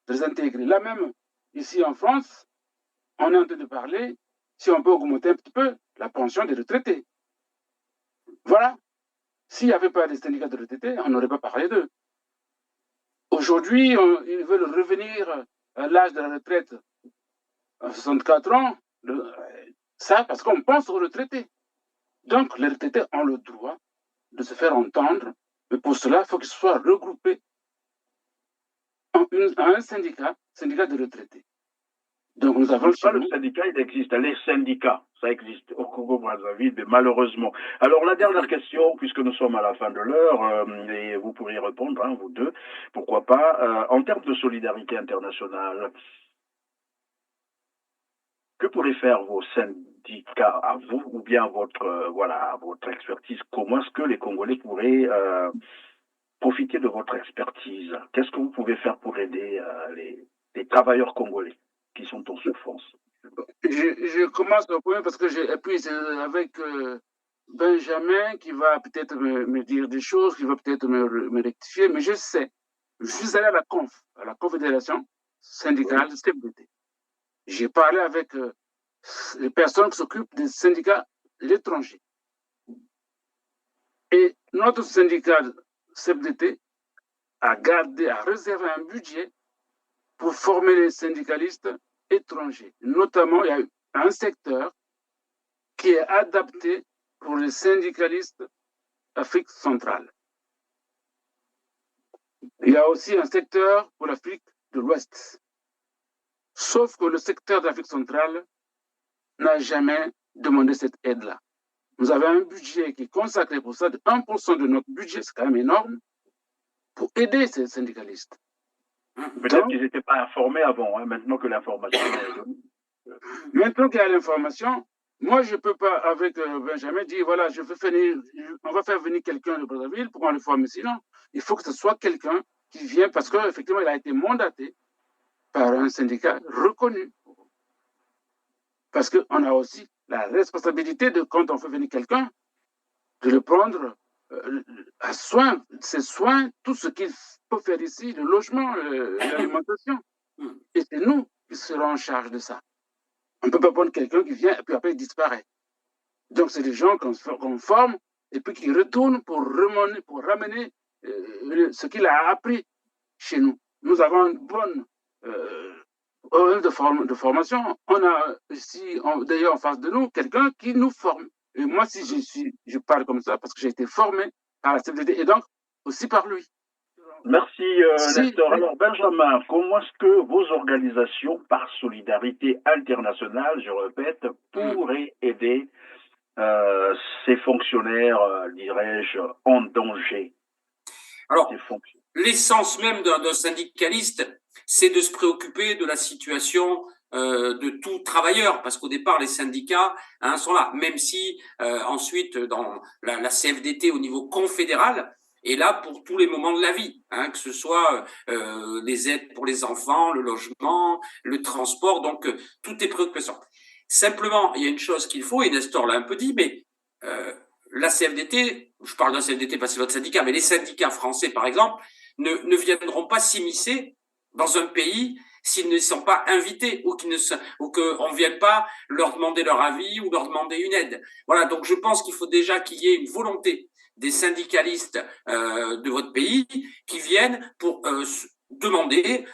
de les intégrer. Là même, ici en France, on est en train de parler, si on peut augmenter un petit peu la pension des retraités. Voilà. S'il n'y avait pas des syndicats de retraités, on n'aurait pas parlé d'eux. Aujourd'hui, ils veulent revenir à l'âge de la retraite à 64 ans. Ça, parce qu'on pense aux retraités. Donc, les retraités ont le droit de se faire entendre, mais pour cela, il faut qu'ils soient regroupés en un syndicat de retraités. Donc nous avons le syndicat, il existe. Les syndicats, ça existe au Congo-Brazzaville, mais malheureusement. Alors la dernière question, puisque nous sommes à la fin de l'heure, et vous pourriez répondre, hein, vous deux, pourquoi pas, en termes de solidarité internationale, que pourraient faire vos syndicats à vous, ou bien votre expertise? Comment est-ce que les Congolais pourraient profiter de votre expertise? Qu'est-ce que vous pouvez faire pour aider les travailleurs congolais qui sont en souffrance? Je commence au point parce que et puis c'est avec Benjamin qui va peut-être me dire des choses, qui va peut-être me rectifier, mais je sais, je suis allé à la Confédération syndicale CFDT. J'ai parlé avec les personnes qui s'occupent des syndicats l'étranger. Et notre syndicat CFDT a réservé un budget pour former les syndicalistes étrangers. Notamment, il y a un secteur qui est adapté pour les syndicalistes d'Afrique centrale. Il y a aussi un secteur pour l'Afrique de l'Ouest. Sauf que le secteur d'Afrique centrale n'a jamais demandé cette aide-là. Nous avons un budget qui est consacré pour ça, de 1% de notre budget, c'est quand même énorme, pour aider ces syndicalistes. Peut-être qu'ils n'étaient pas informés avant, hein, maintenant que l'information est donnée. Maintenant qu'il y a l'information, moi je ne peux pas, avec Benjamin, dire voilà, on va faire venir quelqu'un de Brazzaville pour qu'on le forme. Sinon, il faut que ce soit quelqu'un qui vient parce qu'effectivement, il a été mandaté par un syndicat reconnu. Parce qu'on a aussi la responsabilité de, quand on fait venir quelqu'un, de le prendre à soin, ses soins, tout ce qu'il peut faire ici, le logement, l'alimentation. Et c'est nous qui serons en charge de ça. On ne peut pas prendre quelqu'un qui vient et puis après il disparaît. Donc c'est des gens qu'on forme et puis qui retournent pour ramener ce qu'il a appris chez nous. Nous avons une bonne de formation. On a ici, d'ailleurs en face de nous, quelqu'un qui nous forme. Et moi, si je parle comme ça parce que j'ai été formé par la CFDT et donc aussi par lui. Merci Nestor. Alors Benjamin, comment est-ce que vos organisations, par solidarité internationale, je répète, pourraient aider ces fonctionnaires, dirais-je, en danger? Alors, l'essence même d'un syndicaliste, c'est de se préoccuper de la situation de tout travailleur, parce qu'au départ les syndicats sont là, même si ensuite dans la CFDT au niveau confédéral est là pour tous les moments de la vie, que ce soit les aides pour les enfants, le logement, le transport, donc tout est préoccupation. Simplement, il y a une chose qu'il faut, et Nestor l'a un peu dit, mais la CFDT, je parle d'un CFDT parce que c'est votre syndicat, mais les syndicats français par exemple ne viendront pas s'immiscer dans un pays s'ils ne sont pas invités ou qu'on ne vienne pas leur demander leur avis ou leur demander une aide. Voilà, donc je pense qu'il faut déjà qu'il y ait une volonté des syndicalistes de votre pays qui viennent pour demander,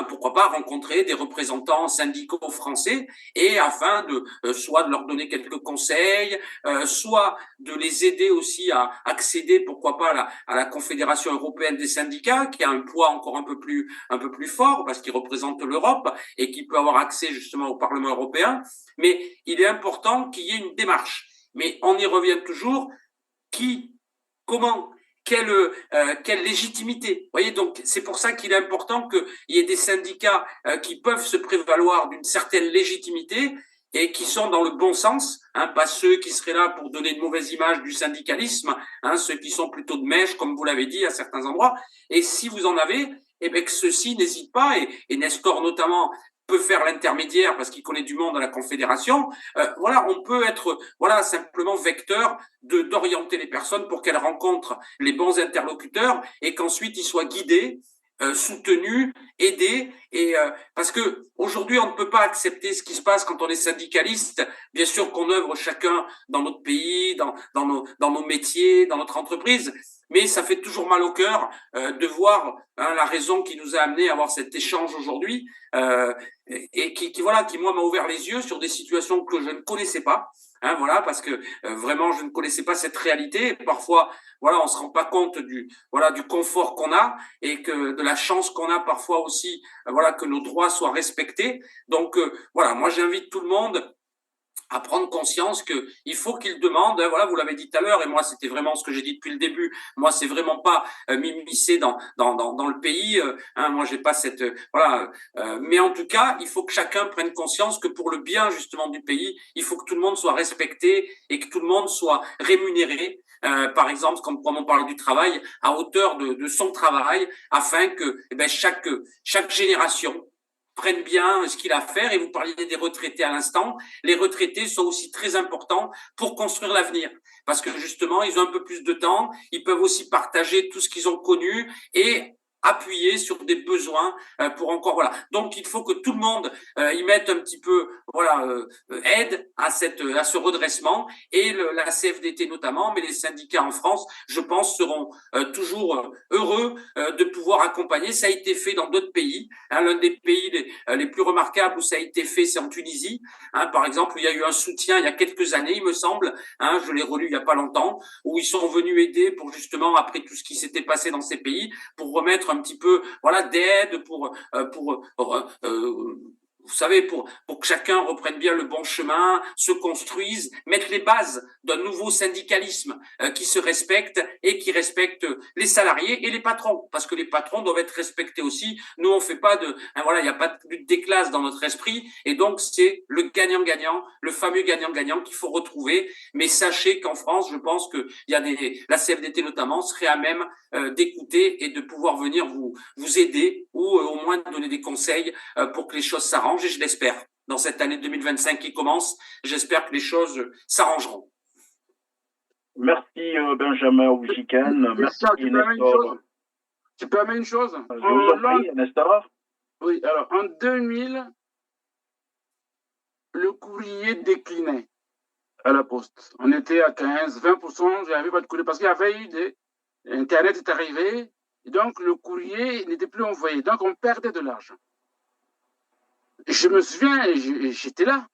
pourquoi pas rencontrer des représentants syndicaux français et afin de soit de leur donner quelques conseils, soit de les aider aussi à accéder, pourquoi pas, à la Confédération européenne des syndicats, qui a un poids encore un peu plus fort parce qu'il représente l'Europe et qui peut avoir accès justement au Parlement européen. Mais il est important qu'il y ait une démarche. Mais on y revient toujours. Qui, comment, quelle légitimité. Vous voyez, donc c'est pour ça qu'il est important qu'il y ait des syndicats qui peuvent se prévaloir d'une certaine légitimité et qui sont dans le bon sens, pas ceux qui seraient là pour donner une mauvaise image du syndicalisme, ceux qui sont plutôt de mèche, comme vous l'avez dit à certains endroits. Et si vous en avez, eh bien que ceux-ci n'hésitent pas, et Nestor notamment peut faire l'intermédiaire parce qu'il connaît du monde à la Confédération. Voilà, on peut être simplement vecteur d'orienter les personnes pour qu'elles rencontrent les bons interlocuteurs et qu'ensuite ils soient guidés, soutenus, aidés. Et parce que aujourd'hui on ne peut pas accepter ce qui se passe quand on est syndicaliste. Bien sûr qu'on œuvre chacun dans notre pays, dans nos métiers, dans notre entreprise. Mais ça fait toujours mal au cœur de voir la raison qui nous a amené à avoir cet échange aujourd'hui et qui moi m'a ouvert les yeux sur des situations que je ne connaissais pas, parce que vraiment je ne connaissais pas cette réalité. Et parfois on se rend pas compte du confort qu'on a et que de la chance qu'on a parfois aussi que nos droits soient respectés. Donc moi j'invite tout le monde à prendre conscience que il faut qu'ils demandent, vous l'avez dit tout à l'heure, et moi c'était vraiment ce que j'ai dit depuis le début. Moi c'est vraiment pas m'immiscer dans le pays. Moi j'ai pas cette mais en tout cas il faut que chacun prenne conscience que pour le bien justement du pays, il faut que tout le monde soit respecté et que tout le monde soit rémunéré. Par exemple, comme on parle du travail, à hauteur de son travail, afin que chaque génération prennent bien ce qu'il a à faire. Et vous parliez des retraités à l'instant. Les retraités sont aussi très importants pour construire l'avenir. Parce que justement, ils ont un peu plus de temps. Ils peuvent aussi partager tout ce qu'ils ont connu et appuyer sur des besoins pour encore voilà. Donc il faut que tout le monde y mette un petit peu aide à ce redressement et la CFDT notamment, mais les syndicats en France, je pense, seront toujours heureux de pouvoir accompagner. Ça a été fait dans d'autres pays. L'un des pays les plus remarquables où ça a été fait, c'est en Tunisie. Par exemple, il y a eu un soutien il y a quelques années, il me semble. Je l'ai relu il y a pas longtemps, où ils sont venus aider pour justement après tout ce qui s'était passé dans ces pays, pour remettre un petit peu d'aide vous savez, pour que chacun reprenne bien le bon chemin, se construise, mettre les bases d'un nouveau syndicalisme qui se respecte et qui respecte les salariés et les patrons, parce que les patrons doivent être respectés aussi. Nous, on fait pas il n'y a pas de lutte des classes dans notre esprit, et donc c'est le gagnant-gagnant, le fameux gagnant-gagnant qu'il faut retrouver. Mais sachez qu'en France, je pense que la CFDT notamment serait à même d'écouter et de pouvoir venir vous aider ou au moins donner des conseils pour que les choses s'arrangent. Et je l'espère. Dans cette année 2025 qui commence, j'espère que les choses s'arrangeront. Merci Benjamin Oujikan. Merci Nestor. Tu permets une chose? Je vous en prie, Nestor. Oui, alors en 2000, le courrier déclinait à la poste. On était à 15-20%, il n'y avait pas de courrier parce qu'il y avait eu Internet est arrivé, et donc le courrier n'était plus envoyé. Donc on perdait de l'argent. Je me souviens, j'étais là.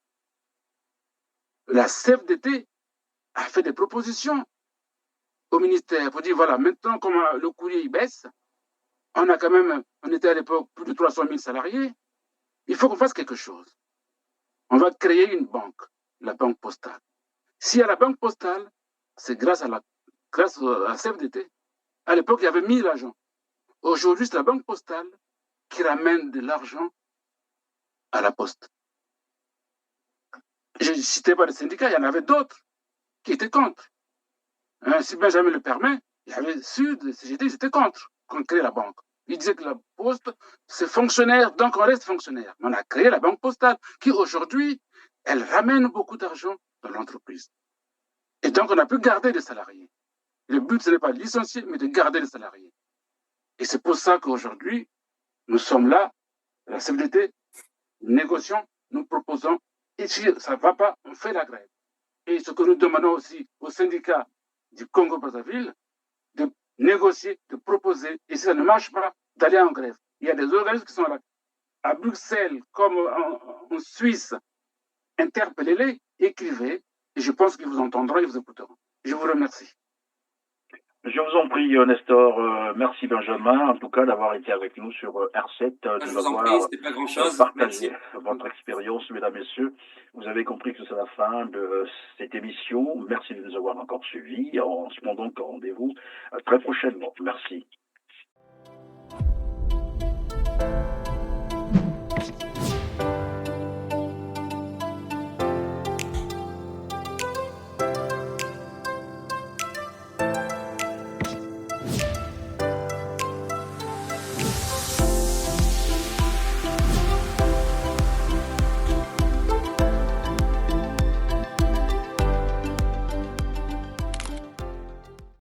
La CFDT a fait des propositions au ministère pour dire, voilà, maintenant, comme le courrier il baisse, on était à l'époque plus de 300 000 salariés, il faut qu'on fasse quelque chose. On va créer une banque, la banque postale. Si à la banque postale, c'est grâce à la CFDT. À l'époque, il y avait 1000 agents. Aujourd'hui, c'est la banque postale qui ramène de l'argent à la poste. Je ne citais pas les syndicats, il y en avait d'autres qui étaient contre. Si Benjamin le permet, il y avait Sud, les CGT, ils étaient contre qu'on crée la banque. Ils disaient que la poste, c'est fonctionnaire, donc on reste fonctionnaire. On a créé la banque postale qui, aujourd'hui, elle ramène beaucoup d'argent dans l'entreprise. Et donc, on a pu garder des salariés. Le but, ce n'est pas de licencier, mais de garder les salariés. Et c'est pour ça qu'aujourd'hui, nous sommes là, la CFDT, négocions, nous proposons, et si ça ne va pas, on fait la grève. Et ce que nous demandons aussi aux syndicats du Congo-Brazzaville, de négocier, de proposer, et si ça ne marche pas, d'aller en grève. Il y a des organismes qui sont là, à Bruxelles, comme en Suisse, interpellez-les, écrivez, et je pense qu'ils vous entendront et vous écouteront. Je vous remercie. Je vous en prie, Nestor. Merci, Benjamin, en tout cas, d'avoir été avec nous sur R7, de vous en prie, c'était pas grand-chose. Partagé votre expérience, mesdames, messieurs. Vous avez compris que c'est la fin de cette émission. Merci de nous avoir encore suivis. On se prend donc rendez-vous très prochainement. Merci.